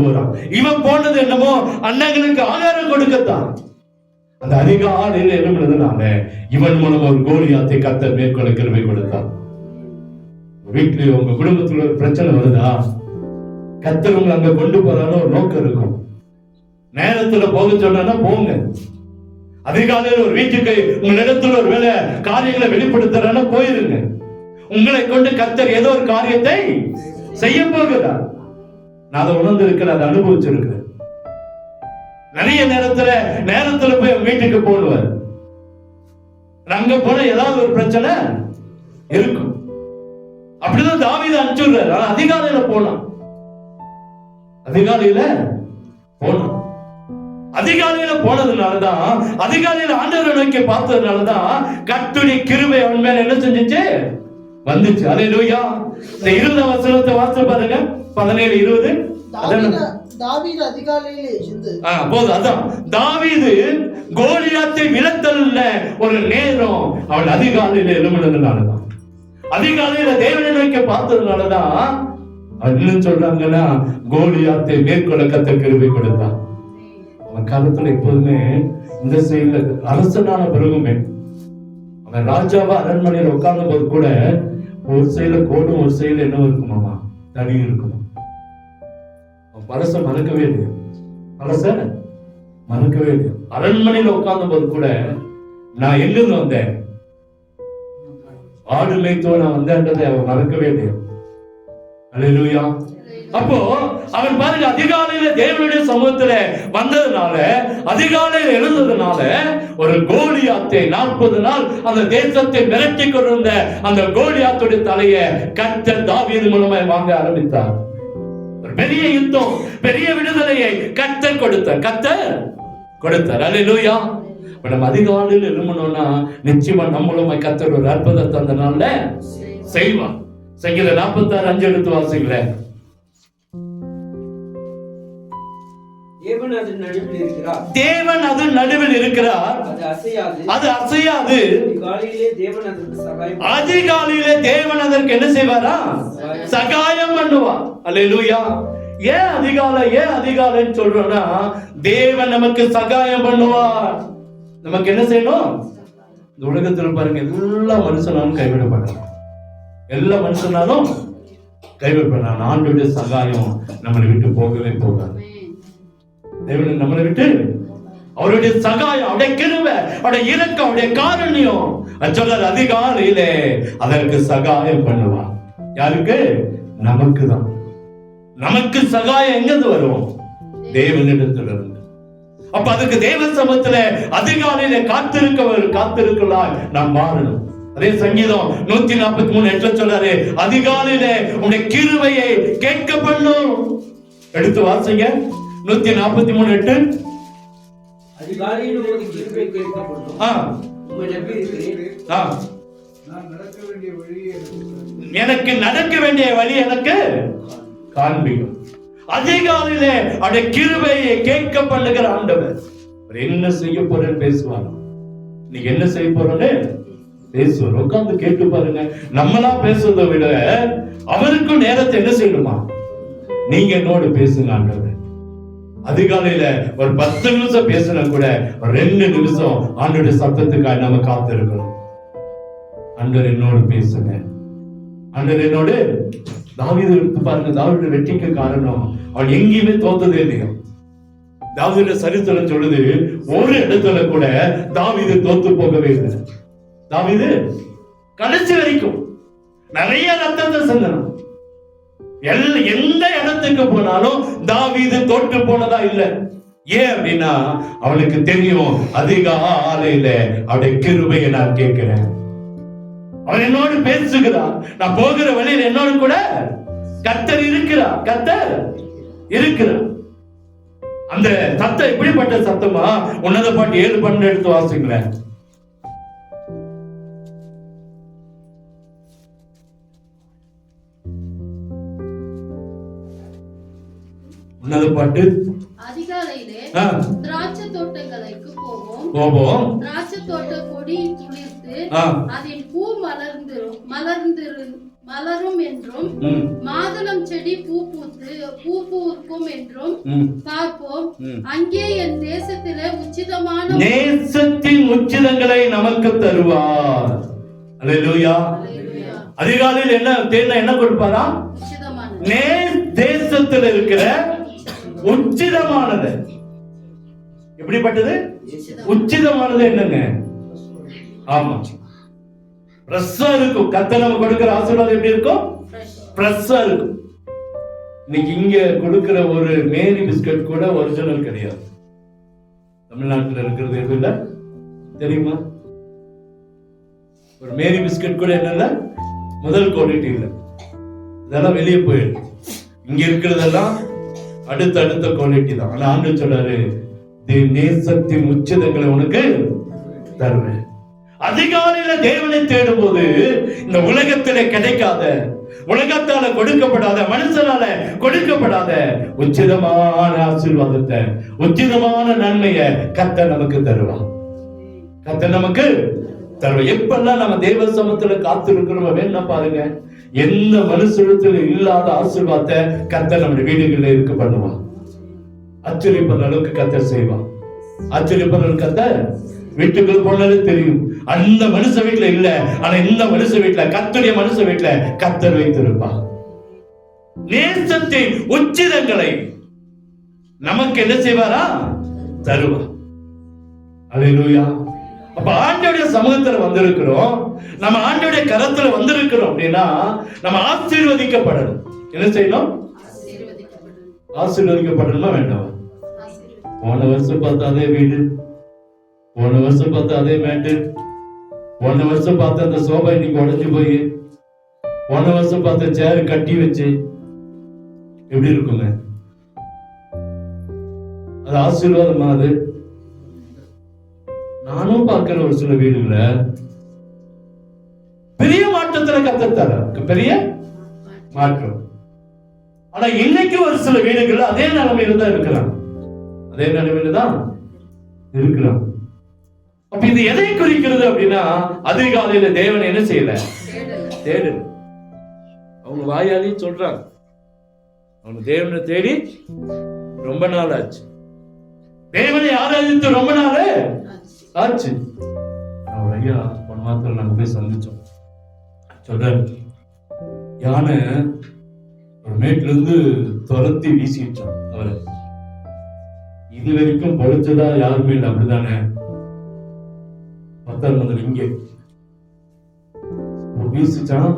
போறான். இவன் போனது என்னமோ அண்ணங்களுக்கு ஆகாரம் கொடுக்கத்தான். அந்த அதிகாலையில என்ன பண்ணதுனால இவன் மூலம் ஒரு கோலியாத்தை கர்த்தர் மேற்கொள்ள கிருபை கொடுத்தான். வீட்டுல உங்க குடும்பத்துல ஒரு பிரச்சனை வருதா? கர்த்தர் உங்களை அங்க கொண்டு போறான்னு ஒரு நோக்கம் இருக்கும். நேரத்துல போக சொன்னா போங்க. அதிகாலையில் ஒரு வீட்டுக்கு உங்களிடத்துல ஒரு வேலை காரியங்களை வெளிப்படுத்துறான்னா போயிருங்க. உங்களை கொண்டு கர்த்தர் ஏதோ ஒரு காரியத்தை செய்ய போகிறார். நான் அதை உணர்ந்து இருக்கிறேன், அதை அனுபவிச்சிருக்கிறேன். நிறைய நேரத்துல போய் வீட்டுக்கு போடுவார். அங்க போன ஏதாவது ஒரு பிரச்சனை இருக்கும். அப்படிதான் தாவீது அனுப்பிச்சுடுறாரு. ஆனா அதிகாலையில போனான். அதிகாலையில போனதுனாலதான், அதிகாலையில ஆண்டவரை நோக்கி பார்த்ததுனாலதான் கர்த்தருடைய கிருபை அவன் மேல என்ன செஞ்சுச்சு? வந்துச்சு. அல்லேலூயா. இந்த 20 வசனத்தை வாசிச்சு பாருங்க. 17:20. தாவீது அதிகாலையிலே எழுந்து போதும். அதான் தாவீது கோலியாத்தை விலத்தல்ல ஒரு நேரம் அவன் அதிகாலையில எழும்பினதுனாலதான், அதிகாலையில தேவனை நோக்கி பார்த்ததுனாலதான் என்ன சொல்றாங்கன்னா கோலியாத்தை மேற்கொள்ள கர்த்தர் கிருபை கொடுத்தான். அவன் காலத்துல எப்போதுமே இந்த செயல அரசனான பிறகுமே அவன் ராஜாவா அரண்மனையில் உட்கார்ந்த போது கூட ஒரு செயல கோடும் ஒரு செயல என்ன இருக்குமாமா? தனி இருக்குமா? பரச மறக்கவே இல்லையா? அரண்மனையில உட்கார்ந்த போது கூட நான் எங்கிருந்து வந்தேன், ஆடு மேய்த்தோ நான் வந்தேன்றதை அவன் மறக்கவே இல்லையா? அல்லேலூயா. அப்போ அவன் பாருங்க, அதிகாலையில தேவனுடைய சமூகத்துல வந்ததுனால, அதிகாலையில் எழுந்ததுனால, ஒரு கோலியாத்தை 40 நாள் அந்த தேசத்தை மிரட்டி கொண்டிருந்த அந்த கோலியாத்துடைய தலையை கர்த்தர் தாவீது மூலமாய் வாங்க ஆரம்பித்தார். ஒரு பெரிய யுத்தம், பெரிய விடுதலையை கர்த்தர் கொடுத்தார். அல்லேலூயா. இப்ப நம்ம அதிகாலையில் எழுமணும்னா நிச்சயமா நம்ம மூலமாய் கர்த்தர் ஒரு அற்புதத்தை அந்த நாள்ல செய்வார். சங்கீதம் 46:5 எடுத்து வாசிங்களேன். தேவன் அதன் நடுவில் இருக்கிறார். அது அசையாது. அதிகாலையிலே தேவன் அதற்கு என்ன செய்வாரா? சகாயம் பண்ணுவார். அல்லேலூயா. ஏன் அதிகாலைன்னு சொல்றோம்னா, தேவன் நமக்கு சகாயம் பண்ணுவார். நமக்கு என்ன செய்யணும்? இந்த உலகத்தில் பாருங்க, எல்லா மனுஷனாலும் கைவிடப்படலாம். எல்லா மனுஷனாலும் கைவிடப்படலாம். ஆண்டவருடைய சகாயம் நம்மளை விட்டு போகவே போகாது. தேவன் நம்மளை விட்டு, அவருடைய சகாயம், அவருடைய கிருபை, அவருடைய இரக்கம், அவருடைய காருண்யம், சொல்றார் அதிகாலையிலே அதற்கு சகாயம் பண்ணுவார். யாருக்கு? நமக்கு தான். நமக்கு சகாயம் எங்கிருந்து வரும்? தேவனிடத்திலிருந்து. அப்ப அதுக்கு தேவ சமூகத்துல அதிகாலையில காத்திருக்கலாம் நாம் மாறணும். அதே சங்கீதம் 143:8 சொல்றாரு, அதிகாலையில உன்னுடைய கிருபையை கேட்க பண்ணும். எடுத்து வாசிங்க 143:8. அதிகாலையில் உமது கிருபை கேட்கப்படும். உம்மை நம்பி இருக்கிறேன். எனக்கு நடக்க வேண்டிய வழி எனக்கு காண்பிக்கும். அதிகாலையிலே அவருடைய கிருபையை கேட்க பண்ணுகிற ஆண்டவர் என்ன செய்ய போறேன்னு பேசுவாங்க. நீங்க என்ன செய்ய போறோன்னு பேசுவார். உட்கார்ந்து கேட்டு பாருங்க. நம்மளா பேசுறதை விட அவருக்கும் நேரத்தை என்ன செய்யணுமா? நீங்க என்னோடு பேசுங்க. ஆண்டவர் அதிகாலையில ஒரு 10 நிமிஷம் பேசினா கூட 2 நிமிஷம் ஆண்டோட சத்தத்துக்காக நம்ம காத்திருக்கணும். ஆண்டவர் என்னோடு பேசுங்க. ஆண்டவர் என்னோடு. தாவீது எடுத்து பாருங்க. தாவீது வெற்றிக்கு காரணம் அவன் எங்கேயுமே தோத்ததே இல்லையா? தாவீது சரித்திரம் சொல்லுது, ஒரு இடத்துல கூட தாவீது தோத்து போகவே இல்லை. தாவீது கடைசி வரைக்கும் நிறைய ரத்தத்தை சிந்தனம். எந்த இடத்துக்கு போனாலும் தாவீது தோற்று போனதா இல்ல. ஏன் அப்படின்னா அவனுக்கு தெரியும், அதிகாலையில அவருடைய கிருபையை நான் கேட்கிறேன். அவன் என்னோடு பேசுகிறார். நான் போகிற வழியில் என்னோடு கூட கர்த்தர் இருக்கிறார். அந்த சத்தம் எப்படிப்பட்ட சத்தமா? உன்னத பாட்டு 7:12 எடுத்து வாசிங்களேன். உன்னத பாட்டு. அதிகாலையிலே திராட்சை தோட்டங்களுக்கு போவோம். திராட்சை தோட்ட கொடி துளிர்த்து அதன் பூ மலரும் என்றும், மாதுளம் செடி பூ பூக்கும் என்றும் பார்ப்போம். அங்கே என் தேசத்திலே நேசத்தின் உச்சிதங்களை நமக்கு தருவார். அல்லேலூயா. அதிகாலையில் என்ன கொடுப்பாரா? தேசத்தில் இருக்கிற உச்சிதமானது. எப்படிப்பட்டது? உச்சிதமானது என்னங்க? ஆமா, ஃப்ரெஷ்ஷா இருக்கும். கர்த்தர் நமக்கு கொடுக்கிற ஆசீர்வாதம் எப்படி இருக்கும்? ஃப்ரெஷ்ஷா இருக்கும். இன்னைக்கு இங்க கொடுக்கிற ஒரு மேரி பிஸ்கட் கூட ஒரிஜினல் கிடையாது. தமிழ்நாட்டில் இருக்கிறது எதுவும் இல்ல தெரியுமா? ஒரு மேரி பிஸ்கட் கூட என்னல்ல, முதல் குவாலிட்டி இல்லை. இதெல்லாம் வெளியே போயிடும். இங்க இருக்கிறதெல்லாம் அடுத்த குவாலிட்டி தான். ஆனா ஆண்டு சொல்றாரு, நேசத்தின் உச்சிதங்களை உனக்கு தருவேன். அதிகாலையில தேவனை தேடும் போது இந்த உலகத்திலே கிடைக்காத, உலகத்தால கொடுக்கப்படாத, மனுஷனால கொடுக்கப்படாத உச்சிதமான ஆசீர்வாதத்தை, உச்சிதமான நன்மையை கர்த்தர் நமக்கு தருவான். கர்த்தர் நமக்கு தருவான். எப்பெல்லாம் நம்ம தேவ சமூகத்துல காத்திருக்கிறோம் வேணா பாருங்க, எந்த மனுஷத்துல இல்லாத ஆசீர்வாதத்தை கர்த்தர் நம்முடைய வீடுகளில் இருக்க பண்ணுவான். ஆச்சரியப்படுற அளவுக்கு கர்த்தர் செய்வான். ஆச்சரியப்படுற அளவுக்கு கர்த்தர் வீட்டுக்குள்ள போனாலே தெரியும், அந்த மனுஷ வீட்டுல இல்ல, ஆனா இந்த மனுஷ வீட்டுல, கர்த்தருடைய மனுஷ வீட்டுல கர்த்தர் வைத்திருப்பான். நேசத்தின் உச்சிதங்களை நமக்கு என்ன செய்வாரா? தருவார். அல்லேலூயா. அப்ப ஆண்டவருடைய சமூகத்துல வந்திருக்கிறோம், நம்ம ஆண்டவருடைய கரத்துல வந்திருக்கிறோம் அப்படின்னா நம்ம ஆசீர்வதிக்கப்படணும். என்ன செய்யணும்? ஆசீர்வதிக்கப்படணுமா வேண்டாம்? போன வருஷம் பார்த்த அதே வீடு, போன வருஷம் பார்த்த அதே மேட்டு, போன வருஷம் பார்த்த அந்த சோபா இன்னைக்கு உடைஞ்சு போய், போன வருஷம் பார்த்த சேர் கட்டி வச்சு எப்படி இருக்குங்க? அது ஆசீர்வாதமா? அது நானும் பார்க்கிற ஒரு சில வீடுகளை பெரிய மாற்றத்துல கத்தத்தார பெரிய மாற்றம். ஆனா இன்னைக்கு ஒரு சில வீடுகள் அதே நிலைமையில தான் இருக்கிறாங்க, அதே நிலைமையில தான் இருக்கிறாங்க. அப்ப இது எதை குறிக்கிறது அப்படின்னா, அதிகாலையில தேவன் என்ன செய்யல? தேடு. அவங்க வாயாலே சொல்றாங்க, அவங்க தேவனை தேடி ரொம்ப நாள் ஆச்சு, தேவனை ஆராதித்து ரொம்ப நாள் ஆச்சு. அவர் ஐயா போன மாதத்துல நாங்க போய் சந்திச்சோம். சொல்றாரு, யானை ஒரு மேட்ல இருந்து துரத்தி வீசிட்டான் அவரை. இது வரைக்கும் படுத்ததா யாருமே இல்லை, அப்படிதானே? 10ஆம் மந்திரம் இங்கே வீசிச்சான்,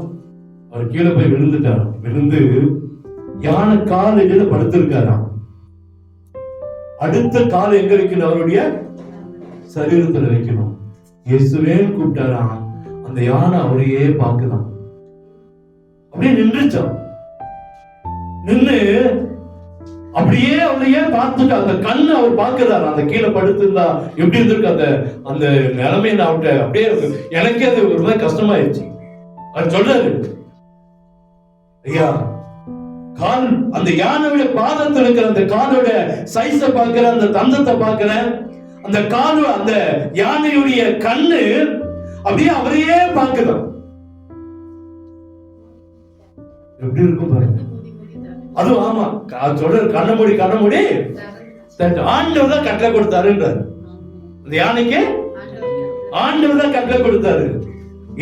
அவர் கீழே போய் விழுந்துட்டார். விழுந்து யானை கால் எதிர படுத்திருக்காராம். அடுத்த கால் எங்க வைக்கணும்? அவருடைய சரீரத்துல வைக்கணும். இயேசுவேன்னு கூப்பிட்டாராம். அந்த யானை அவரையே பார்க்கலாம். அப்படியே நின்றுச்சான். நின்று அப்படியே அவரையே பார்த்துட்டு அந்த கண்ணு அவர் பார்க்கிறாரு. அந்த கீழே படுத்திருந்தா எப்படி இருந்திருக்கு அந்த அந்த நிலைமையில அவட்ட அப்படியே எனக்கே அது ஒரு மாதிரி கஷ்டமாயிருச்சு. அவர் சொல்றாரு, ஐயா கால் அந்த யானையோட பாதத்தில் இருக்கிற அந்த காலோட சைஸ பார்க்கிறேன், அந்த தந்தத்தை பார்க்கிறேன், அந்த கால் அந்த யானையுடைய கண்ணு அப்படியே அவரையே பார்க்குதான். எப்படி இருக்கும் பாருங்க. அது ஆமா சொல்ற கண்ண மூடி ஆண்டவர் தான் கட்டளை கொடுத்தாருன்றாரு. அந்த யானைக்கு ஆண்டவர் தான் கட்டளை கொடுத்தாரு.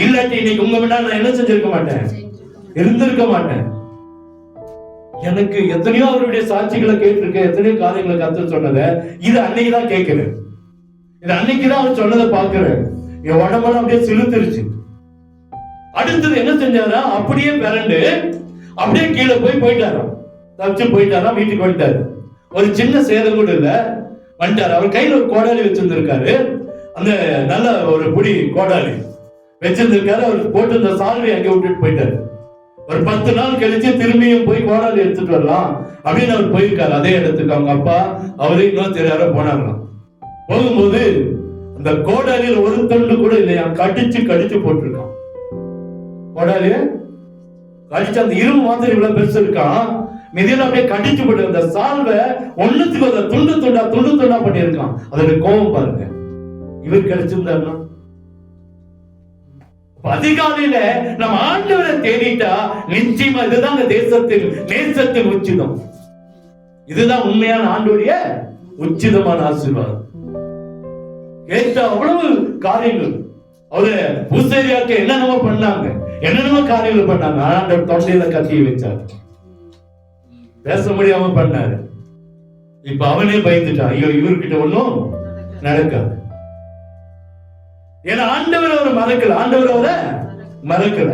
இல்லாட்டி இன்னைக்கு உங்க முன்னாடி நான் என்ன செஞ்சிருக்க மாட்டேன், இருந்திருக்க மாட்டேன். எனக்கு எத்தனையோ அவருடைய சாட்சிகளை கேட்டிருக்கேன், எத்தனையோ காரியங்களை கத்து சொன்னத இது அன்னைக்குதான் கேட்கிறேன். இது அன்னைக்குதான் அவர் சொன்னதை பாக்குறேன். என் உடம்பெல்லாம் அப்படியே சிலுத்துருச்சு. அடுத்தது என்ன செஞ்சாரா, அப்படியே பிறண்டு அப்படியே கீழே போயிட்டாராம். தப்பிச்சு போயிட்டாராம், வீட்டுக்கு வந்துட்டாரு. ஒரு சின்ன சேதம் கூட இல்ல, வந்துட்டாரு. அவர் கையில ஒரு கோடாலி வச்சிருந்திருக்காரு. அந்த நல்ல ஒரு புடி கோடாலி வச்சிருந்திருக்காரு. அவர் போட்டு இந்த சால்வை அங்கே விட்டுட்டு போயிட்டாரு. ஒரு 10 நாள் கழிச்சு திரும்பியும் போய் கோடாலி எடுத்துட்டு வரலாம் அப்படின்னு அவர் போயிருக்காரு அதே இடத்துக்கு. அவங்க அப்பா அவரு இன்னும் தெரியாத போனாங்களாம். போகும்போது அந்த கோடாலியில் ஒரு துண்டு கூட இல்லையா, கடிச்சு போட்டிருக்கான். கோடாலிய கடிச்சு அந்த இரும்பு மாதிரி இவ்வளவு பெருசு இருக்கான். மிதியில அப்படியே கடிச்சு போட்டு அந்த சால்வை ஒண்ணுத்துக்கு அதை துண்டு துண்டா பண்ணியிருக்கான். அதோட கோபம் பாருங்க. இவர் கிடைச்சிருந்தாருன்னா அதிகாலையில நம்ம ஆண்டவரை தேடிட்டா நிச்சயமா இதுதான் நேசத்தின் உச்சிதம். இதுதான் உண்மையான ஆண்டவருடைய உச்சிதமான ஆசீர்வாதம். கேட்ட அவ்வளவு காரியங்கள் அவரு பூசேரியாக்கு என்னென்னமோ காரியங்கள் பண்ணாங்க. ஆண்டவர் தொண்டையில கத்தியை வச்சாரு, பேச முடியாம பண்ணாரு. இப்ப அவனே பயந்துட்டான், ஐயோ இவர்கிட்ட ஒண்ணும் நடக்காது. ஏன்னா ஆண்டவர் அவரை மறக்கல.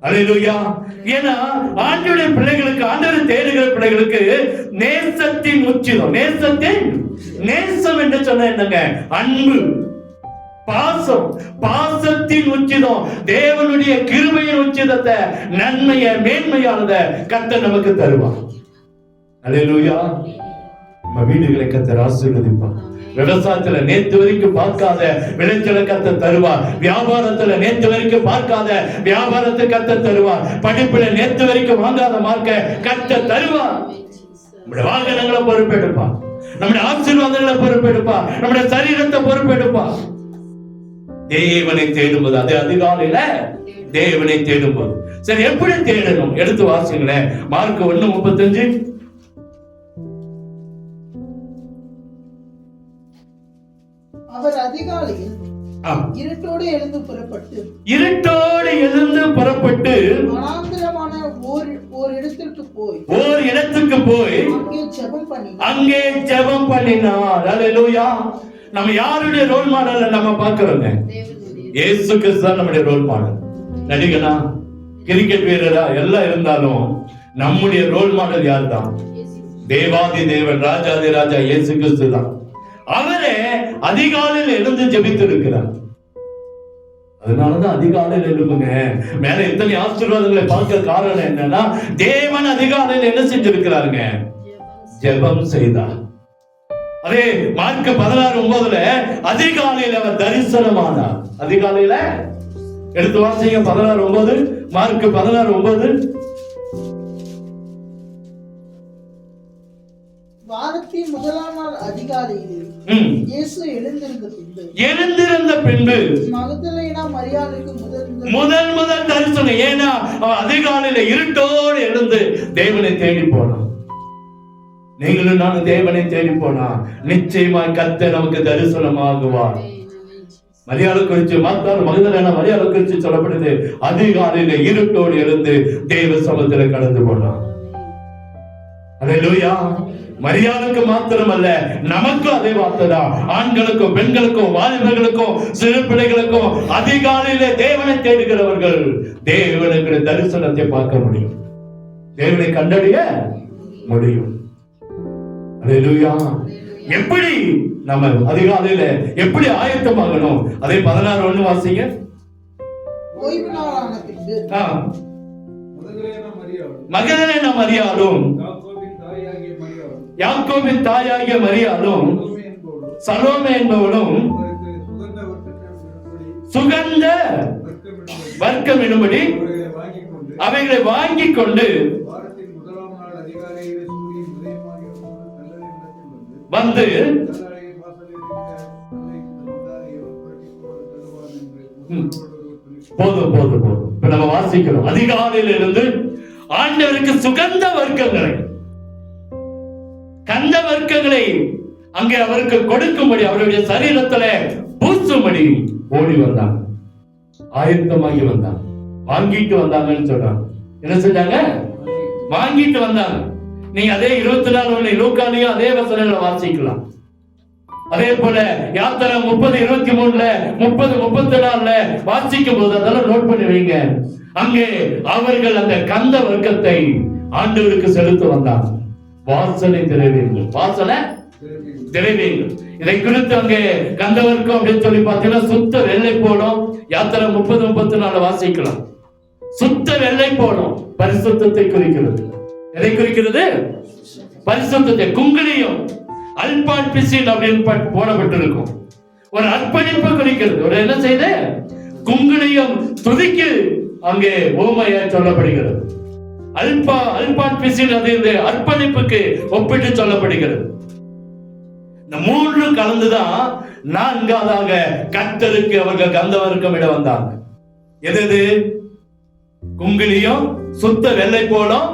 அல்லேலூயா. ஏன்னா ஆண்டவருடைய பிள்ளைகளுக்கு, ஆண்டவரை தேடுகிற பிள்ளைகளுக்கு நேசத்தின் உச்சிதம். நேசம் என்று சொன்ன என்னங்க? அன்பு, பாசத்தின் உச்சிதம், தேவனுடைய கிருபையின் உச்சிதத்தை, நன்மைய மேன்மையானத கர்த்தர் நமக்கு தருவார். அல்லேலூயா. நம்ம வீடுகளை கர்த்தர் ஆசீர்வதிப்பார். விவசாயத்துல நேத்து வரைக்கும் பார்க்காத விளைச்சலை கர்த்தர் தருவார். வியாபாரத்துல நேத்து வரைக்கும் பார்க்காத வியாபாரத்தை கர்த்தர் தருவார். படிப்புல நேத்து வரைக்கும் வாங்காத மார்க்க கர்த்தர் தருவார். நம்முடைய வாகனங்களை பொறுப்பெடுப்பா, நம்முடைய ஆசீர்வாதங்களை பொறுப்பெடுப்பா, நம்முடைய சரீரத்தை பொறுப்பெடுப்பா. தேவனை தேடும்போது, அதே அதிகாலையில தேவனை தேடும்போது. சரி, எப்படி தேடணும்? எடுத்து வாசிங்களேன். மார்க் 1:35. அவர் அதிகாலையில் இருட்டோடு எழுந்து புறப்பட்டு வனாந்திரமான ஓர் இடத்திற்கு போய் அங்கே ஜெபம் பண்ணினார். அல்லேலூயா. நம்ம யாருடைய ரோல் மாடல் நம்ம பார்க்கிறோங்க? இயேசு கிறிஸ்து தான் நம்முடைய ரோல் மாடல். நடிகனா, கிரிக்கெட் வீரரா எல்லாம் இருந்தாலும் நம்முடைய ரோல் மாடல் யார் தான்? தேவாதி தேவன், ராஜாதி ராஜா இயேசு கிறிஸ்து தான். அவரே அதிகாலையில் எழுந்து ஜெபித்து இருக்கிறார். அதனாலதான் அதிகாலையில் எழுப்புங்க. மேல இத்தனை ஆசீர்வாதங்களை பார்க்க காரணம் என்னன்னா, தேவன் அதிகாலையில் என்ன செஞ்சிருக்கிறாருங்க? ஜெபம் செய்தார். அதே மார்க் 16:9 அதிகாலையில் அவர் தரிசனமானார். அதிகாலையில எடுத்து வாசிங்க 16:9, மார்க் 16:9. வாரத்தின் முதலாம் நாள் அதிகாலையில் இயேசு எழுந்திருந்த பின்பு மகதலேனா மரியாளுக்கு முதல் தரிசனம். ஏன்னா அதிகாலையில இருட்டோடு எழுந்து தேவனை தேடி போனான். நீங்களும் நானும் தேவனை தேடி போனா நிச்சயமாய் கர்த்தர் நமக்கு தரிசனமாகுவார். மரியாதை குறித்து மாத்தார் மகதலேனா மரியாதை குறித்து சொல்லப்படுது. அதிகாலையில இருட்டோடு எழுந்து தேவ சமூகத்துல கடந்து போனான். அல்லேலூயா. மரியாதைக்கு மாத்திரமல்ல, நமக்கும் அதே வார்த்தைதான். ஆண்களுக்கும் பெண்களுக்கும் வாலிபர்களுக்கும் சிறு பிள்ளைகளுக்கும் அதிகாலையிலே தேவனை தேடுகிறவர்கள் தேவனுக்கு தரிசனத்தை பார்க்க முடியும், தேவனை கண்டறிய முடியும். அல்லேலூயா. எப்படி நம்ம அதிகாலையில எப்படி ஆயத்தமாகணும்? அதே 16:1 வாசிங்க. ஓய்வு நாளான பின்பு மகதலேனா மரியாளும் யாக்கோபின் தாயாகிய மரியாளும் சலோமே என்பவளும் சுகந்த வர்க்கம் என்னும்படி அவைகளை வாங்கிக் கொண்டு வந்து போதும் போதும் போதும். இப்ப நம்ம வாசிக்கிறோம், அதிகாலையில் இருந்து ஆண்டவருக்கு சுகந்த வர்க்கங்களை, கந்த வர்க்கங்களை அங்கே அவருக்கு கொடுக்கும்படி, அவருடைய சரீரத்துல பூசும்படி ஓடி வந்தாங்க, ஆயத்தமாகி வந்தாங்க, வாங்கிட்டு வந்தாங்கன்னு சொல்றாங்க. என்ன செஞ்சாங்க? வாங்கிட்டு வந்தாங்க. நீங்க அதே 24 லூக்காலையும் அதே வசனங்களை வாசிக்கலாம். அதே போல யாத்திரை 30:23 30:34 வாசிக்கும் போது அதெல்லாம் நோட் பண்ணி வைங்க. அங்கே அவர்கள் அந்த கந்த வர்க்கத்தை ஆண்டவருக்கு செலுத்த வந்தாங்க. வாசனை திரவியங்கள், வாசனை திரவியங்கள். இதை குறித்து அங்கே கந்த வர்க்கம் அப்படின்னு சொல்லி பார்த்தீங்கன்னா சுத்த வெள்ளை போலும். யாத்திரை 30:34 வாசிக்கலாம். சுத்த வெள்ளை போலும் பரிசுத்தத்தை குறிக்கிறது. எதை குறிக்கிறது? பரிசுத்தத்தை. குங்குலியம் அல்பான் பிசின் அப்படின்னு போடப்பட்டிருக்கும். ஒரு அர்ப்பணிப்பு குறிக்கிறது. ஒரு என்ன செய்த குங்குலியம் துதிக்கு அங்கே ஓமையா சொல்லப்படுகிறது. அல்பான் பிசின் அது இந்த அர்ப்பணிப்புக்கு ஒப்பிட்டு சொல்லப்படுகிறது. இந்த மூன்று கலந்துதான் நான்காவதாக கர்த்தருக்கு அவர்கள் கந்த வர்க்கம் இட வந்தாங்க. எது? குங்குலியம், சுத்த வெள்ளை போலம்,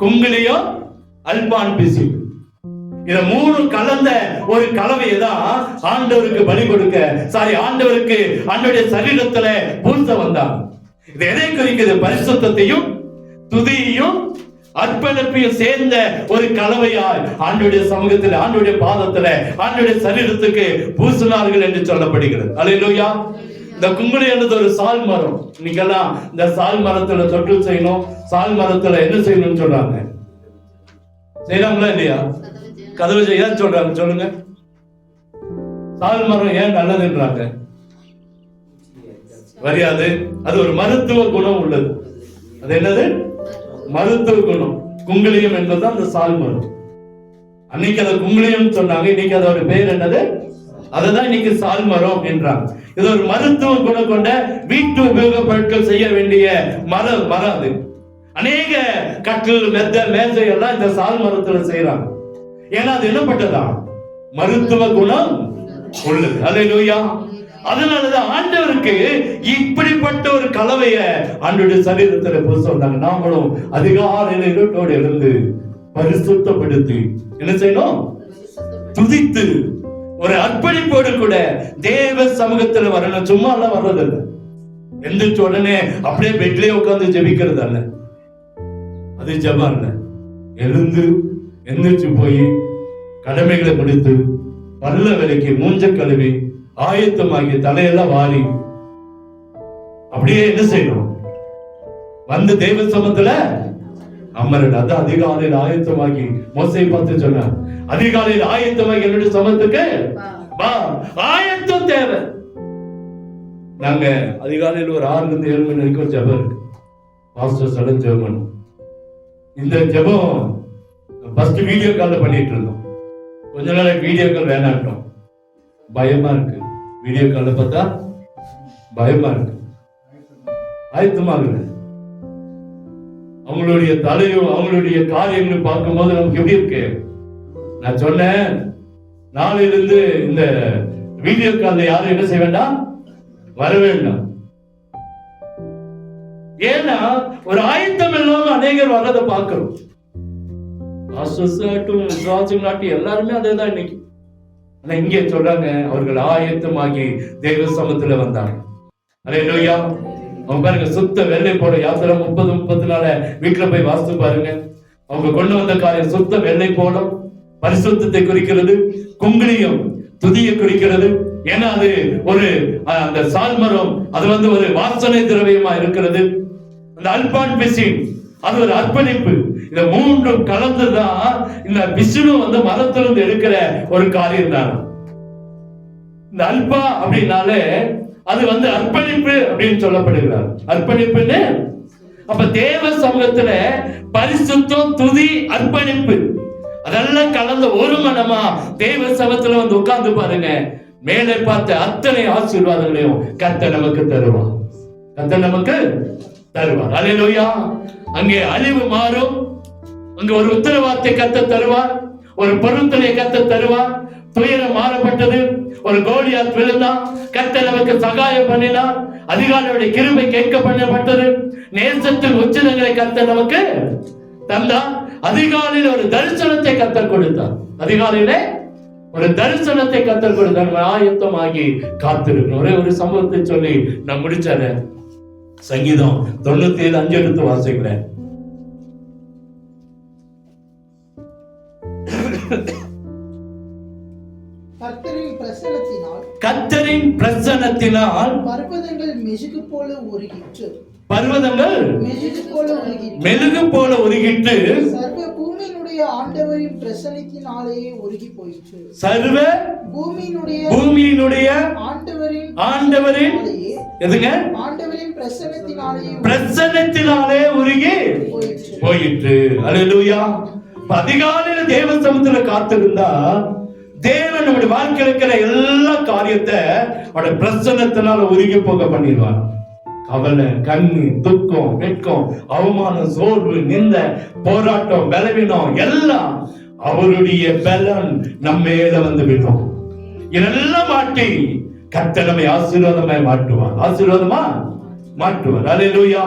குங்குலியம், அல்பான் பிசின். இந்த மூணு கலந்த ஒரு கலவையை தான் ஆண்டவருக்கு பலி கொடுக்க, ஆண்டவருக்கு ஆண்டவருடைய சரீரத்துல பூச வந்தாங்க. இது எதை குறிக்கிறது? பரிசுத்தத்தையும் துதியையும் அர்ப்பணிப்பையும் சேர்ந்த ஒரு கலவையாய் ஆண்டவருடைய சமூகத்தில், ஆண்டவருடைய பாதத்துல, ஆண்டவருடைய சரீரத்துக்கு பூசினார்கள் என்று சொல்லப்படுகிறது. அல்லேலூயா. இந்த குங்குலியம் என்பது ஒரு சால் மரம். இன்னைக்கெல்லாம் இந்த சால் மரத்துல தொட்டு செய்யணும், சால் மரத்துல என்ன செய்யணும்னு சொல்றாங்க. செய்யறாங்களா இல்லையா? கதவு செய்ய சொல்றாங்க, சொல்லுங்க. சால் மரம் ஏன் நல்லதுன்றாங்க? வரியாது. அது ஒரு மருத்துவ குணம் உள்ளது. அது என்னது? மருத்துவ குணம். குங்குலியம் என்பதுதான் அந்த சால் மரம். அன்னைக்கு அதை குங்குலியம் சொன்னாங்க, இன்னைக்கு அதோட பேர் என்னது? அதுதான் இன்னைக்கு சால் மரம் என்றாங்க. இது ஒரு மருத்துவ குணம் கொண்ட வீட்டு உபயோக பொருட்கள் செய்ய வேண்டிய மரம் அது. அநேக கட்டில், மெத்த, மேசை எல்லாம் இந்த சால் மரத்துல செய்யறாங்க. ஏன்னா அது என்னப்பட்டதா? மருத்துவ குணம் உள்ளது. அல்லேலூயா. அதனாலதான் ஆண்டவருக்கு இப்படிப்பட்ட ஒரு கலவையை ஆண்டவருடைய சரீரத்தில் பூச வந்தாங்க. நாமளும் அதிகாலையில் இருட்டோடு எழுந்து பரிசுத்தப்படுத்தி என்ன செய்யணும்? துதித்து ஒரு அர்ப்பணிப்போடு கூட தேவ சமூகத்தில் வரணும். சும்மா எல்லாம் வர்றதில்லை. எந்திரிச்ச உடனே அப்படியே பெட்லயே உட்கார்ந்து ஜெபிக்கிறது அல்ல, அது ஜெபம் அல்ல. எந்திரிச்சு போய் கடமைகளை முடித்து பல்ல விலைக்கு மூஞ்ச கழுவி ஆயத்தமாகி தலையெல்லாம் வாரி அப்படியே என்ன செய்யணும்? வந்து தெய்வ சமூகத்துல அமரன். அதான் அதிகாலையில் ஆயத்தமாகி மோசையை பார்த்து சொன்னார், அதிகாலையில் ஆயத்தமாகி என்னுடைய சமத்துக்கு வா. ஆயத்தம் தேவை. நாங்க அதிகாலையில் ஒரு 6 to 7 மணி வரைக்கும் ஜெபம் இருக்கு. பாஸ்டர் எல்லாம் ஜெபம் பண்ணும். இந்த ஜெபம் ஃபர்ஸ்ட் வீடியோ கால்ல பண்ணிட்டு இருந்தோம். கொஞ்ச நாள் வீடியோ கால் வேணாட்டோம். பயமா இருக்கு. வீடியோ கால்ல பார்த்தா பயமா இருக்கு. ஆயத்தமாகல. அவங்களுடைய தலையும் அவங்களுடைய காரியங்களும் பார்க்கும்போது நமக்கு எப்படி இருக்கு? நான் சொன்னேன், நாளையிலிருந்து இந்த வீடியோ கால்ல யாரும் என்ன செய்ய வேண்டாம், வர வேண்டாம். ஏன்னா ஒரு ஆயத்தம் இல்லாம அநேகர் வர்றதை பார்க்கிறோம். எல்லாருமே அதேதான் இன்னைக்கு. ஆனா இங்கே சொல்றாங்க, அவர்கள் ஆயத்தமாகி தேவ சமத்துல வந்தாங்க. அல்லேலூயா. அவங்க பாருங்க, சுத்த வெள்ளை போட யாத்திரை 30-34 வீட்டுல போய் வாசித்து பாருங்க. அவங்க கொண்டு வந்த காரியம் சுத்த வெள்ளை போடம், பரிசுத்தத்தை குறிக்கிறது. குங்குளியம் துதியை குறிக்கிறது. ஏன்னா அது ஒரு அந்த சால்மரம், அது ஒரு வாசனை திரவியமா இருக்கிறது. அந்த அல்பான் பிசின், அது ஒரு அர்ப்பணிப்பு. இந்த மூன்றும் கலந்துதான் இந்த விஷ்ணு மரத்திலிருந்து எடுக்கிற ஒரு காரியம் தான். இந்த அல்பா அப்படின்னாலே அது அர்ப்பணிப்பு அப்படின்னு சொல்லப்படுகிறார். அர்ப்பணிப்புன்னு அப்ப தேவ சமூகத்துல பரிசுத்தம், துதி, அர்ப்பணிப்பு அதெல்லாம் கலந்த ஒரு மனமா தேவ சமூகத்துல உட்கார்ந்து பாருங்க. மேலே பார்த்த அத்தனை ஆசீர்வாதங்களையும் கர்த்தர் நமக்கு தருவார். கர்த்தர் நமக்கு தருவார். அல்லேலூயா. அங்கே அழிவு மாறும். அங்க ஒரு உத்தரவாதத்தை கர்த்தர் தருவார். ஒரு பொருத்தனை கர்த்தர் தருவார். துயரம் மாறப்பட்டது. ஒரு கோலியாத் விழுந்தான், கர்த்தர் நமக்கு சகாயம் பண்ணினார். அதிகாரியுடைய கிருபை கேட்க பண்ணப்பட்டது. நேசத்தின் உச்சிதங்களை கர்த்தர் நமக்கு தந்தார். அதிகாலையில் ஒரு தரிசனத்தை கர்த்தர் கொடுத்தார். அதிகாலையில ஒரு தரிசனத்தை கர்த்தர் கொடுத்தார். ஆயத்தமாகி காத்திருக்கணும். ஒரே ஒரு சம்பவத்தை சொல்லி நான் முடிச்சேன். சங்கீதம் 97:5 எடுத்து வாசிக்கிறேன். கர்த்தரின் பிரசன்னத்தினால் பர்வதங்கள் மெழுகு போல உருகிற்று. பர்வதங்கள் மெழுகு போல உருகிட்டு சர்வ பூமியினுடைய ஆண்டவரின் பிரசன்னத்தினாலே உருகி போயிற்று. சர்வ பூமியினுடைய ஆண்டவரின் எதுங்க? ஆண்டவரின் பிரசன்னத்தினாலே உருகி போயிற்று. அல்லேலூயா. அதிகாலையில் தேவ சமூகத்துல காத்திருந்தா தேவன் நம்முடைய வாழ்க்கையில் இருக்கிற எல்லா காரியத்தை அவருடைய பிரசன்னத்தினால உருகி போக பண்ணிடுவார். கவலை, கண்ணீர், துக்கம், வெட்கம், அவமானம், சோர்வு, நிந்த, போராட்டம், பலவீனம் எல்லாம் அவருடைய பலன் நம்ம மேல விடும். இதெல்லாம் மாட்டி கர்த்தர் நம்மை ஆசீர்வாதமாய் மாட்டுவார். ஆசீர்வாதமா மாட்டுவார். அல்லேலூயா.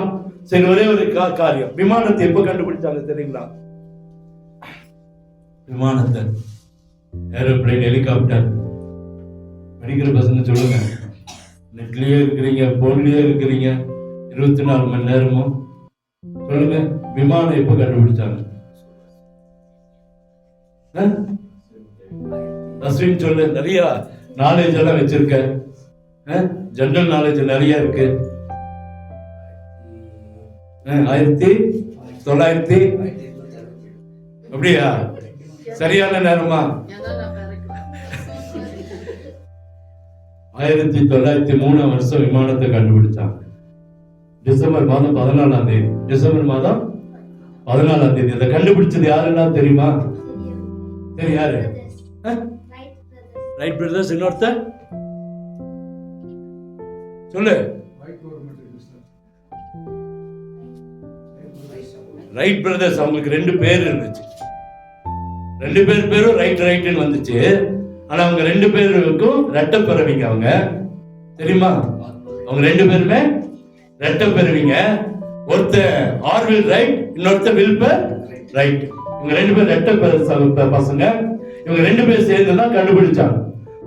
சரி, ஒரே ஒரு காரியம். விமானத்தை எப்ப கண்டுபிடிச்சாங்க தெரியுங்களா? விமானத்தை, ஏரோப்ளேன், ஹெலிகாப்டர் படிக்கிற பசங்க சொல்லுங்க. நெட்லயே இருக்கிறீங்க, போன்லயே இருக்கிறீங்க, 24 மணி நேரமும் சொல்லுங்க, விமானம் எப்ப கண்டுபிடிச்சாங்க? அஸ்வின் சொல்லு. நிறைய நாலேஜ் எல்லாம் வச்சிருக்க, ஜெனரல் நாலேஜ் நிறைய இருக்கு. 1900 அப்படியா? சரியான நேரமா? 1903 வருஷம் விமானத்தை கண்டுபிடிச்சாங்க. டிசம்பர் மாதம் 14ஆம் தேதி. டிசம்பர் மாதம் 14ஆம் தேதி. அதை கண்டுபிடிச்சது யாருன்னா தெரியுமா? சரி, யாரு? Wright brothers. இன்னொருத்தர் சொல்லு. Wright brothers. அவங்களுக்கு 2 பேர் இருந்துச்சு. 2 பேரும் ரைட்னு வந்துச்சு. ஆனா அவங்க 2 பேருக்கும் ரெட்டை பிறவிங்க. அவங்க தெரியுமா? அவங்க 2 பேருமே ரெட்டை பிறவிங்க. ஒருத்தர் ஆர்வில் ரைட், இன்னொருத்தர் வில்பர் ரைட். இவங்க 2 பேரும் ரெட்டை பசங்க. இவங்க 2 பேரும் சேர்ந்து தான் கண்டுபிடிச்சாங்க.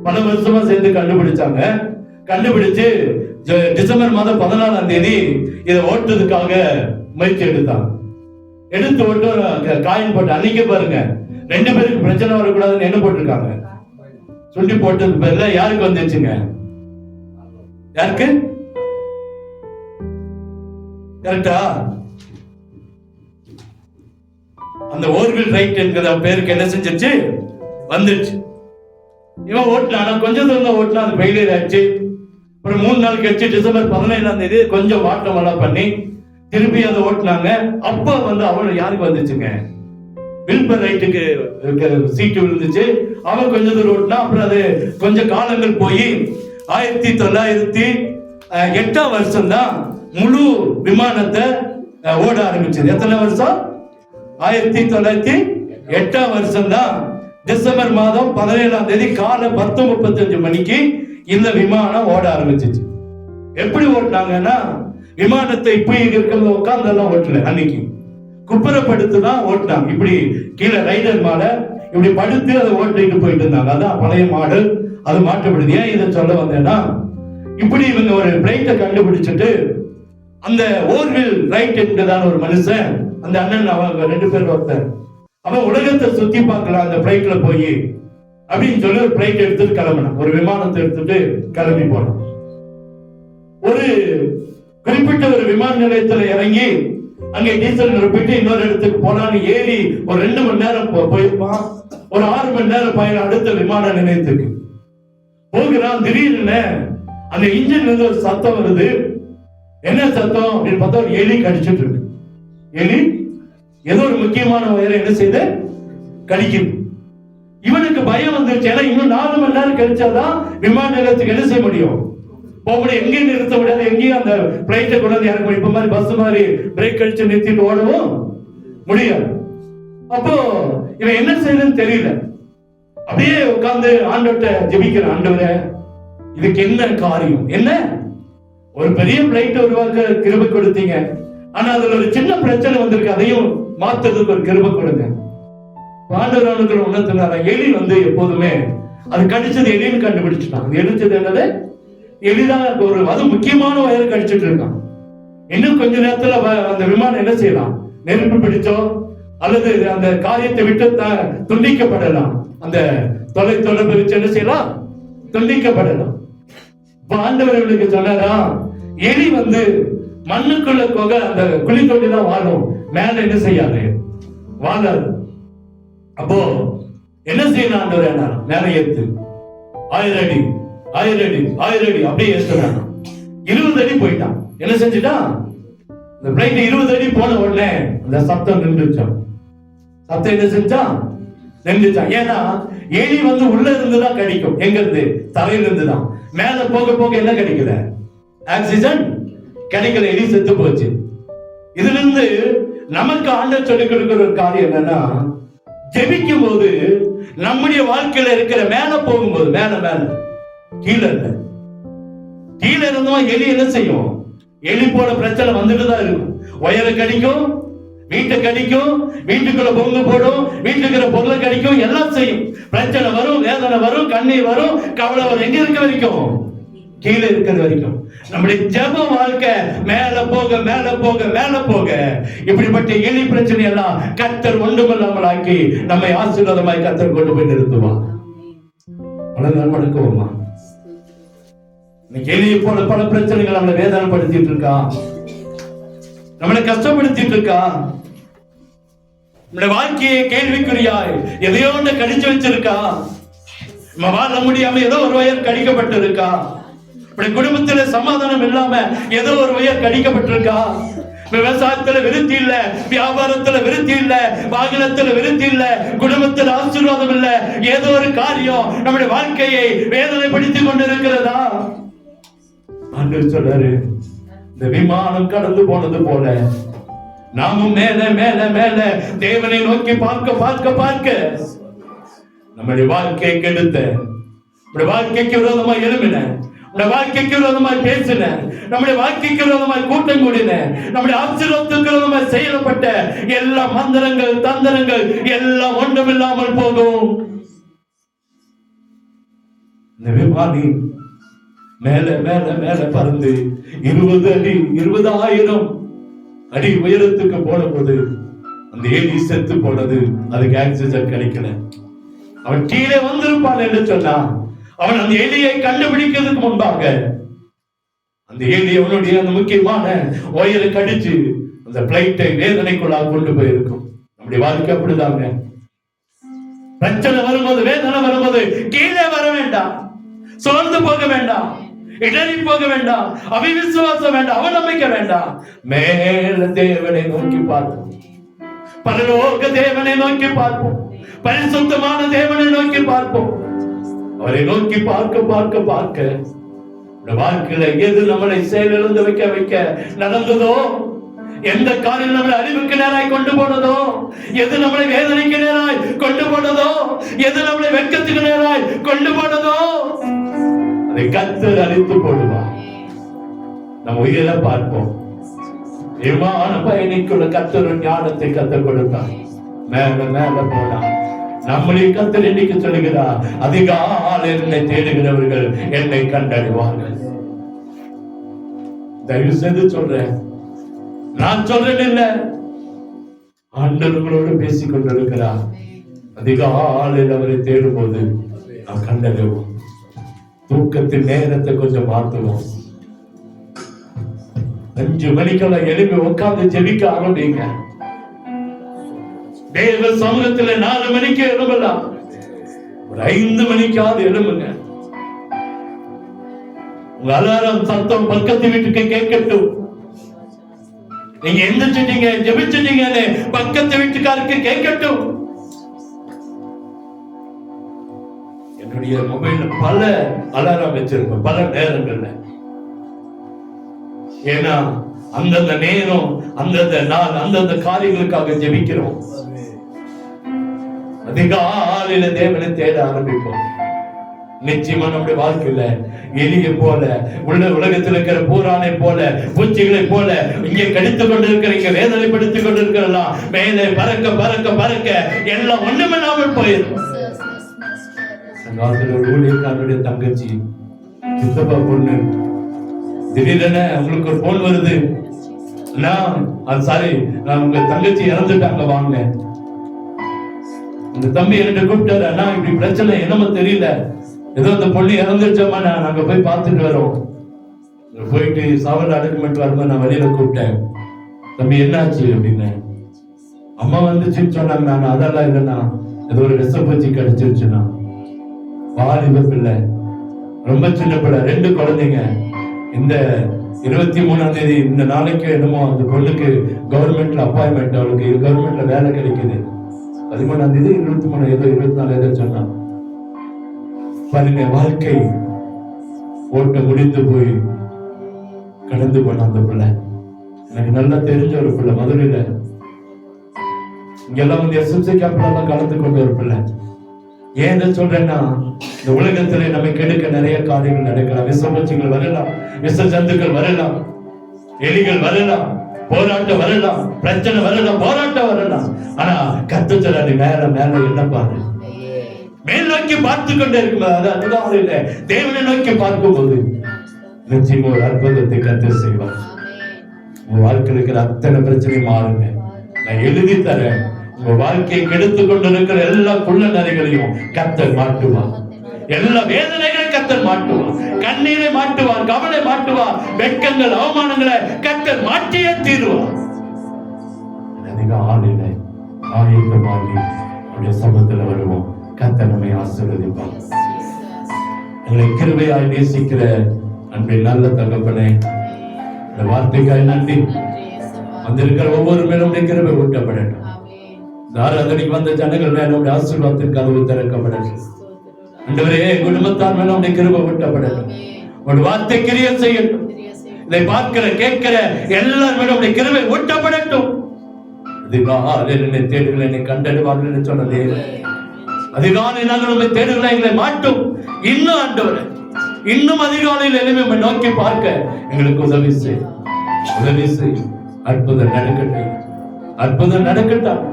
பல வருஷமா சேர்ந்து கண்டுபிடிச்சாங்க. கண்டுபிடிச்சு டிசம்பர் மாதம் 14ஆம் தேதி இதை ஓட்டுறதுக்காக முயற்சி எடுத்தாங்க. எடுத்து ஓட்டு காயின் போட்டு அன்னைக்கு பாருங்க 2 பேருக்கு பிரச்சனை வரக்கூடாதுன்னு என்ன போட்டிருக்காங்க? சுண்டி போட்டது பேர்ல யாருக்கு வந்துச்சுங்க? யாருக்கு? கரெக்டா? அந்த ஓர்வில் ரைட் என்கிற பேருக்கு என்ன செஞ்சிருச்சு, வந்துருச்சு. இவன் ஓட்டினா கொஞ்ச தூரம் தான் ஓட்டினா, அது ஃபெயிலியர் ஆயிடுச்சு. ஒரு 3 நாள் கழிச்சு டிசம்பர் 17ஆம் தேதி கொஞ்சம் மாற்றம் எல்லாம் பண்ணி திருப்பி அதை ஓட்டினாங்க. அப்ப வந்து அவன் யாருக்கு வந்துச்சுங்க, வில்பர் ரைட்டுக்கு சீட்டு விழுந்துச்சு. அவன் கொஞ்ச தூரம் ஓட்டினா. அப்புறம் அது கொஞ்சம் காலங்கள் போய் 1908ஆம் வருஷம் தான் முழு விமானத்தை ஓட ஆரம்பிச்சது. எத்தனை வருஷம்? 1908ஆம் வருஷம் தான் டிசம்பர் மாதம் 17ஆம் தேதி காலை 10:35 மணிக்கு இந்த விமானம் ஓட ஆரம்பிச்சிச்சு. எப்படி ஓட்டினாங்கன்னா, விமானத்தை இப்ப இருக்கிறத உட்கார்ந்து எல்லாம் ஓட்டல, அன்னைக்கு குப்புறப்படுத்து தான் ஓட்டினாங்க. இப்படி கீழே ரைடர் மாடை இப்படி படுத்து அதை ஓட்டிட்டு போயிட்டு இருந்தாங்க. அதான் பழைய மாடல், அது மாற்றப்படுது. ஏன் இதை சொல்ல வந்தேன்னா, இப்படி இவங்க ஒரு பிளைட்டை கண்டுபிடிச்சிட்டு அந்த ஓர்வில் ரைட் என்றதான ஒரு மனுஷன், அந்த அண்ணன் அவங்க 2 பேர் ஒருத்தர், அவன் உலகத்தை சுத்தி பார்க்கலாம் அந்த பிளைட்ல போய் அப்படின்னு சொல்லி ஒரு பிளைட் எடுத்துட்டு கிளம்பினான். ஒரு விமானத்தை எடுத்துட்டு கிளம்பி போனான். ஒரு குறிப்பிட்ட ஒரு விமான நிலையத்தில் இறங்கி அங்கே டீசல் நிரப்பிட்டு இன்னொரு இடத்துக்கு போனான்னு ஏறி ஒரு 2 மணி நேரம் போயிருப்பான். ஒரு 6 மணி நேரம் பயணம் அடுத்த விமான நிலையத்துக்கு போகிறான். திடீர்னு அந்த இன்ஜின்ல இருந்து ஒரு சத்தம் வருது. என்ன சத்தம் அப்படின்னு பார்த்தா ஒரு எலி கடிச்சிட்டு இருக்கு. எலி ஏதோ ஒரு முக்கியமான வயரை என்ன செய்து கடிக்குது. இவனுக்கு பயம் வந்துருச்சு. ஏன்னா இன்னும் 4 மணி நேரம் கழிச்சாதான் விமான நிலையத்துக்கு என்ன செய்ய முடியும், போக முடியும். எங்கேயும் நிறுத்த முடியாது, எங்கேயும் அந்த பிளைட்டை கொண்டு வந்து இறக்க முடியும். இப்ப மாதிரி பஸ் மாதிரி பிரேக் கழிச்சு நிறுத்திட்டு ஓடவும் முடியாது. அப்போ இவன் என்ன செய்யணும்னு தெரியல. அப்படியே உட்கார்ந்து ஆண்டவர்கிட்ட ஜெபிக்கிறான். ஆண்டவரே, இதுக்கு என்ன காரியம், என்ன ஒரு பெரிய பிளைட் உருவாக்க கிருபை கொடுத்தீங்க, ஆனா அதுல ஒரு சின்ன பிரச்சனை வந்திருக்கு, அதையும் மாத்துறதுக்கு ஒரு கிருபை கொடுங்க. ஆண்டவர் அவனுக்கு உணர்த்தினாரா, எலி வந்து எப்போதுமே அது கடிச்சது எலின்னு கண்டுபிடிச்சிட்டான். அது எரிச்சது என்னது, எளிதாக ஒரு அது முக்கியமான வயரை கடிச்சிட்டு இருக்கான். இன்னும் கொஞ்ச நேரத்துல அந்த விமானம் என்ன செய்யலாம், நெருப்பு பிடிச்சோ அல்லது அந்த காரியத்தை விட்டு துண்டிக்கப்படலாம். அந்த தொலை தொடர்பு வச்சு என்ன செய்யலாம், துண்டிக்கப்படலாம். ஆண்டவர்களுக்கு சொன்னாரா, எலி வந்து மண்ணுக்குள்ள போக அந்த குழி தோண்டிதான் வாழும், மேல என்ன செய்யாது, வாழாது. அப்போ என்ன செய்யணும் ஆண்டவர், மேல ஏத்து 1000 அடி 1000 அடி 1000 அடி அப்படியே ஏத்துறான். 20 அடி போயிட்டான். என்ன செஞ்சுட்டான், இந்த பிளைட் 20 அடி போன உடனே அந்த சத்தம் நின்றுச்சான். சத்தம் என்ன செஞ்சான், நின்றுச்சான். ஏன்னா எலி வந்து உள்ள இருந்துதான் கடிக்கும். எங்க இருந்து, தரையில இருந்துதான். மேல போக போக என்ன கிடைக்கல, ஆக்சிஜன் கிடைக்கல, எலி செத்து போச்சு. இதுல இருந்து நமக்கு ஆண்டவர் சொல்லிக் கொடுக்கிற ஒரு காரியம் என்னன்னா, ஜெபிக்கும் போது நம்முடைய வாழ்க்கையில இருக்கிற மேல போகும்போது மேல மேல கீழே இல்ல, கீழே இருந்தோம் எலி என்ன செய்யும், எலி போல பிரச்சனை வந்துட்டு தான் இருக்கும். ஒயரை கடிக்கும், வீட்டை கடிக்கும், வீட்டுக்குள்ள பொங்கு போடும், வீட்டுக்குள்ள பொருளை கடிக்கும், எல்லாம் செய்யும். பிரச்சனை வரும், வேதனை வரும், கண்ணீர் வரும், கவலை வரும். எங்க இருக்க வரைக்கும், கீழே இருக்கிற வரைக்கும். நம்முடைய ஜெப வாழ்க்கை மேல போக மேல போக மேல போக இப்படிப்பட்ட எலி பிரச்சனை எல்லாம் கர்த்தர் ஒன்றுமில்லாமல் ஆக்கி நம்மை ஆசீர்வாதமாய் கர்த்தர் கொண்டு போய் நிறுத்துவான். மடக்குவோமா, எலியை போல பல பிரச்சனைகள் நம்மளை வேதனைப்படுத்திட்டு இருக்கா, நம்மளை கஷ்டப்படுத்திட்டு இருக்கா. நம்முடைய வாழ்க்கையை கேள்விக்குறியாய் எதையோ ஒன்று கடிச்சு வச்சிருக்கா. நம்ம வாழ முடியாம ஏதோ ஒரு வயர் கடிக்கப்பட்டு இருக்கா. குடும்பத்துல சமாதானம் இல்லாம ஏதோ ஒரு வயர் கடிக்கப்பட்டிருக்கா. விவசாயத்துல விருத்தி இல்ல, வியாபாரத்துல விருத்தி இல்ல, வாகனத்துல விருத்தி இல்ல, குடும்பத்துல ஆசீர்வாதம் இல்ல, ஏதோ ஒரு காரியம் நம்முடைய வாழ்க்கையை வேதனைப்படுத்தி கொண்டிருக்கிறதா. ஆண்டவர் சொல்றாரு, இந்த விமானம் கடந்து போனது போல நாமும் மேல மேல மேல தேவனை நோக்கி பார்க்க பார்க்க பார்க்க நம்முடைய வாழ்க்கையை கெடுத்த, நம்முடைய வாழ்க்கைக்கு விரோதமா எழுப்பின, நம்முடைய வாழ்க்கைக்கு விரோதமாய் பேசின, நம்முடைய வாழ்க்கைக்கு விரோதமாய் கூட்டம் கூடின, நம்முடைய ஆசீர்வாதத்துக்கு விரோதமாய் செயல்பட்ட எல்லா மந்திரங்கள் தந்திரங்கள் எல்லாம் ஒன்றுமில்லாமல் போகும். இந்த விமானி மேல மேல மேல பறந்து 20 அடி 20,000 அடி உயரத்துக்கு போன போது அந்த எலி செத்து போனது. அதுக்கு ஆக்சிஜன் கிடைக்கல. அவன் கீழே வந்திருப்பான் என்று சொன்னான். அவன் அந்த எலியை கண்டுபிடிக்கிறதுக்கு முன்பாக அந்த எலி அவனுடைய அந்த முக்கியமான ஒயரை கடிச்சு அந்த பிளைட்டை வேதனைக்குள்ளாக கொண்டு போயிருக்கும். அப்படி வாழ்க்கை அப்படிதாங்க. பிரச்சனை வரும்போது, வேதனை வரும்போது கீழே வர வேண்டாம், சோர்ந்து போக வேண்டாம், இடறி போக வேண்டாம், அவிவிசுவாசம் வேண்டாம், அவநம்பிக்கை வேண்டாம். மேல தேவனை நோக்கி பார்ப்போம், பரலோக தேவனை நோக்கி பார்ப்போம், பரிசுத்தமான தேவனை நோக்கி பார்ப்போம். அவரை நோக்கி பார்க்க பார்க்க பார்க்க வாழ்க்கையில எது நம்மளை செயலிழந்து வைக்க நடந்ததோ, எந்த காரியம் நம்மளை அறிவுக்கு நேராய் கொண்டு போனதோ, எது நம்மளை வேதனைக்கு நேராய் கொண்டு போனதோ, எது நம்மளை வெட்கத்துக்கு நேராய் கொண்டு போனதோ, அதை கர்த்தர் அழித்து போடுவார். நம்ம உயிரை பார்ப்போம். விமான பயணிக்குள்ள கர்த்தர் ஞானத்தை கற்றுக் கொடுத்தார். மேல மேல போனார். நம்மளையும் கர்த்தர் இன்னைக்கு சொல்லுகிறார், அதிகாலையில் என்னை தேடுகிறவர்கள் என்னை கண்டடைவார்கள். தயவு செய்து சொல்றேன், நான் சொல்றேன் இல்ல, ஆண்டவர்களோடு பேசிக் கொண்டிருக்கிறார். அதிகாலையில் அவரை தேடும் போது நாம் கண்டறிவோம். தூக்கத்தின் நேரத்தை கொஞ்சம் மாற்றுவோம். 5 மணிக்கெல்லாம் எழுப்பி உட்கார்ந்து ஜெபிக்க ஆரம்பிங்க. தேவ சமூகத்துல 4 மணிக்கு எழும்பலாம், ஒரு 5 மணிக்காவது எழும்புங்க. உங்க அலாரம் சத்தம் பக்கத்து வீட்டுக்கு கேட்கட்டும். நீங்க எந்திரிச்சிட்டீங்க, ஜெபிச்சிட்டீங்கன்னு பக்கத்து வீட்டுக்காருக்கு கேட்கட்டும். என்னுடைய மொபைல்ல பல அலாரம் வச்சிருப்பேன், பல நேரங்கள்ல. ஏன்னா அந்தந்த நேரம், அந்தந்த நாள், அந்தந்த காரியங்களுக்காக ஜெபிக்கிறோம். அதிகாலையில தேவனை தேட ஆரம்பிப்போம். நிச்சயமா நம்முடைய வாழ்க்கையில எலியை போல, உலகத்தில் இருக்கிற பூரானை போல, பூச்சிகளை போல இங்கே கடித்துக் கொண்டிருக்கிற, இங்க வேதனைப்படுத்திக் கொண்டிருக்கிறலாம், மேலே பறக்க பறக்க பறக்க எல்லாம் ஒண்ணுமில்லாமல் போயிடும். ஒரு ஊழியக்காரனுடைய தங்கச்சி, சித்தப்பா பொண்ணு, திடீரென உங்களுக்கு ஒரு போன் வருது, நான் உங்க தங்கச்சி இறந்துட்டாங்க வாங்க. இந்த தம்பி என்கிட்ட கூப்பிட்டாரு, அண்ணா இப்படி பிரச்சனை என்னமோ தெரியல, ஏதோ அந்த பொண்ணு இறந்துருச்சோமா, நாங்க போய் பார்த்துட்டு வரோம். போயிட்டு சாவல் அடக்குமெண்ட் வரும்போது நான் வெளியில கூப்பிட்டேன், தம்பி என்னாச்சு அப்படின்னு. அம்மா வந்துச்சுன்னு சொன்னாங்க. நான் அதெல்லாம் இல்லைண்ணா, ஏதோ ஒரு விஷப்பூச்சி கடிச்சிருச்சுண்ணா. வாலிப பிள்ளை, ரொம்ப சின்ன பிள்ளை, 2 குழந்தைங்க. இந்த 23ஆம் தேதி இந்த நாளைக்கு என்னமோ அந்த பொண்ணுக்கு கவர்மெண்ட்ல அப்பாயின்மெண்ட், அவளுக்கு கவர்மெண்ட்ல வேலை கிடைக்குது. 13ஆம் தேதி 23 ஏதோ 24 ஏதோ சொன்னான். பாருங்க, வாழ்க்கை ஓட்ட முடிந்து போய் கடந்து போன அந்த பிள்ளை. எனக்கு நல்லா தெரிஞ்ச ஒரு பிள்ளை, மதுரையில இங்கெல்லாம் வந்து எஸ்எம்சி கேம்ப்ல எல்லாம் கலந்து கொண்ட ஒரு பிள்ளை. ஏன் சொல்றேன்னா, இந்த உலகத்திலே நம்ம கெடுக்க நிறைய காரியங்கள் நடக்கலாம். விஷப்பூச்சிகள் வரலாம், விஷ ஜந்துக்கள் வரலாம், எலிகள் வரலாம், போராட்டம் வரலாம், பிரச்சனை வரலாம், போராட்டம் வரலாம். ஆனா கர்த்தர் மேல மேல என்ன பாரு, மேல் நோக்கி பார்த்து கொண்டே இருக்கும். தேவனை நோக்கி பார்க்கும் போது நிச்சயமா ஒரு அற்புதத்தை கர்த்தர் செய்வார். உங்க வாழ்க்கையில் இருக்கிற அத்தனை பிரச்சனையும் மாறுங்க. நான் எழுதி தரேன். உங்க வாழ்க்கையை கெடுத்துக் கொண்டிருக்கிற எல்லா குள்ள நரைகளையும் கர்த்தர் மாட்டுவார். எல்லா வேதனைகளை கர்த்தர் மாட்டுவார். கண்ணீரை மாட்டுவார், கவலை மாட்டுவார், வெட்கங்கள், அவமானங்களை கர்த்தர் மாற்றியே தீருவார். அதிகாலையில ஆயத்தமாகி அவருடைய சமூகத்தில் வருவோம். கர்த்தர் நம்மை ஆசீர்வதிப்பார். எங்களை கிருபையாய் நேசிக்கிற அன்பின் நல்ல தகப்பனே, இந்த வார்த்தைக்காய் நன்றி. வந்திருக்கிற ஒவ்வொரு மேலும் கிருபை ஊட்டப்படட்டும். இந்த ஆராதனைக்கு வந்த ஜனங்கள் மேலும் ஆசீர்வாதத்தின் கதவு திறக்கப்படட்டும். ஆண்டவரே, குடும்பத்தார் மேலும் கிருபை ஊட்டப்படட்டும். ஒரு வார்த்தை கிரியை செய்யட்டும். இதை பார்க்கிற கேட்கிற எல்லார் மேலும் கிருபை ஊட்டப்படட்டும். அதிகாலையில் தேடுகளை என்னை கண்டறிவார்கள் என்று சொன்னதே, அதிகாலையில் நாங்கள் உண்மை தேடுகளை எங்களை மாட்டும். இன்னும் ஆண்டவரே, இன்னும் அதிகாலையில் எளிமை நோக்கி பார்க்க எங்களுக்கு உதவி செய், உதவி செய். அற்புதம் நடக்கட்டும், அற்புதம் நடக்கட்டும்,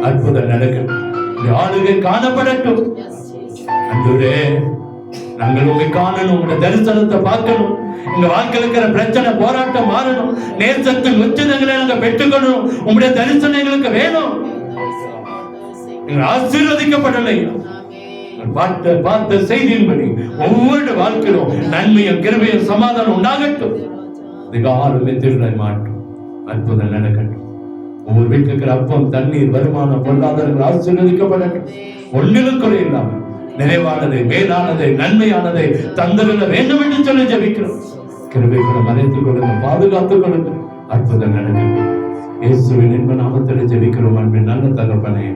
அற்புதம் நடக்கட்டும். ஆளுகை காணப்படட்டும். ஆண்டவரே, நாங்கள் உங்களை காணணும், உங்களுடைய தரிசனத்தை பார்க்கணும். உங்க வாழ்க்கையில் இருக்கிற பிரச்சனை, போராட்டம் மாறணும். நேசத்தின் உச்சங்களை நாங்கள் பெற்றுக்கொள்ளணும். உங்களுடைய தரிசனம் எங்களுக்கு வேணும். ஆசீர்வதிக்கப்படலை பார்த்த செய்தியின்படி ஒவ்வொரு வாழ்க்கையிலும் நன்மையும் கிருபையும் சமாதானம் உண்டாகட்டும். அதிகாலை திருநாள் மாட்டும், அற்புதம் நடக்கட்டும். ஒவ்வொரு வீட்டுக்கு இருக்கிற அப்பம், தண்ணீர், வருமானம், பொருளாதாரங்கள் ஆசீர்வதிக்கப்படட்டும். ஒன்றிலும் குறை இல்லாமல் நிறைவானதை, மேலானதை, நன்மையானதை தந்தருள வேண்டும் என்று சொல்லி ஜெபிக்கிறோம். கிருபைகளை மறைத்துக் கொள்ளுங்க, பாதுகாத்துக் கொள்ளுங்க. அற்புதம் நடக்கும். இயேசுவின் இன்ப நாமத்தில் ஜெபிக்கிறோம் அன்பின் நல்ல தகப்பனே.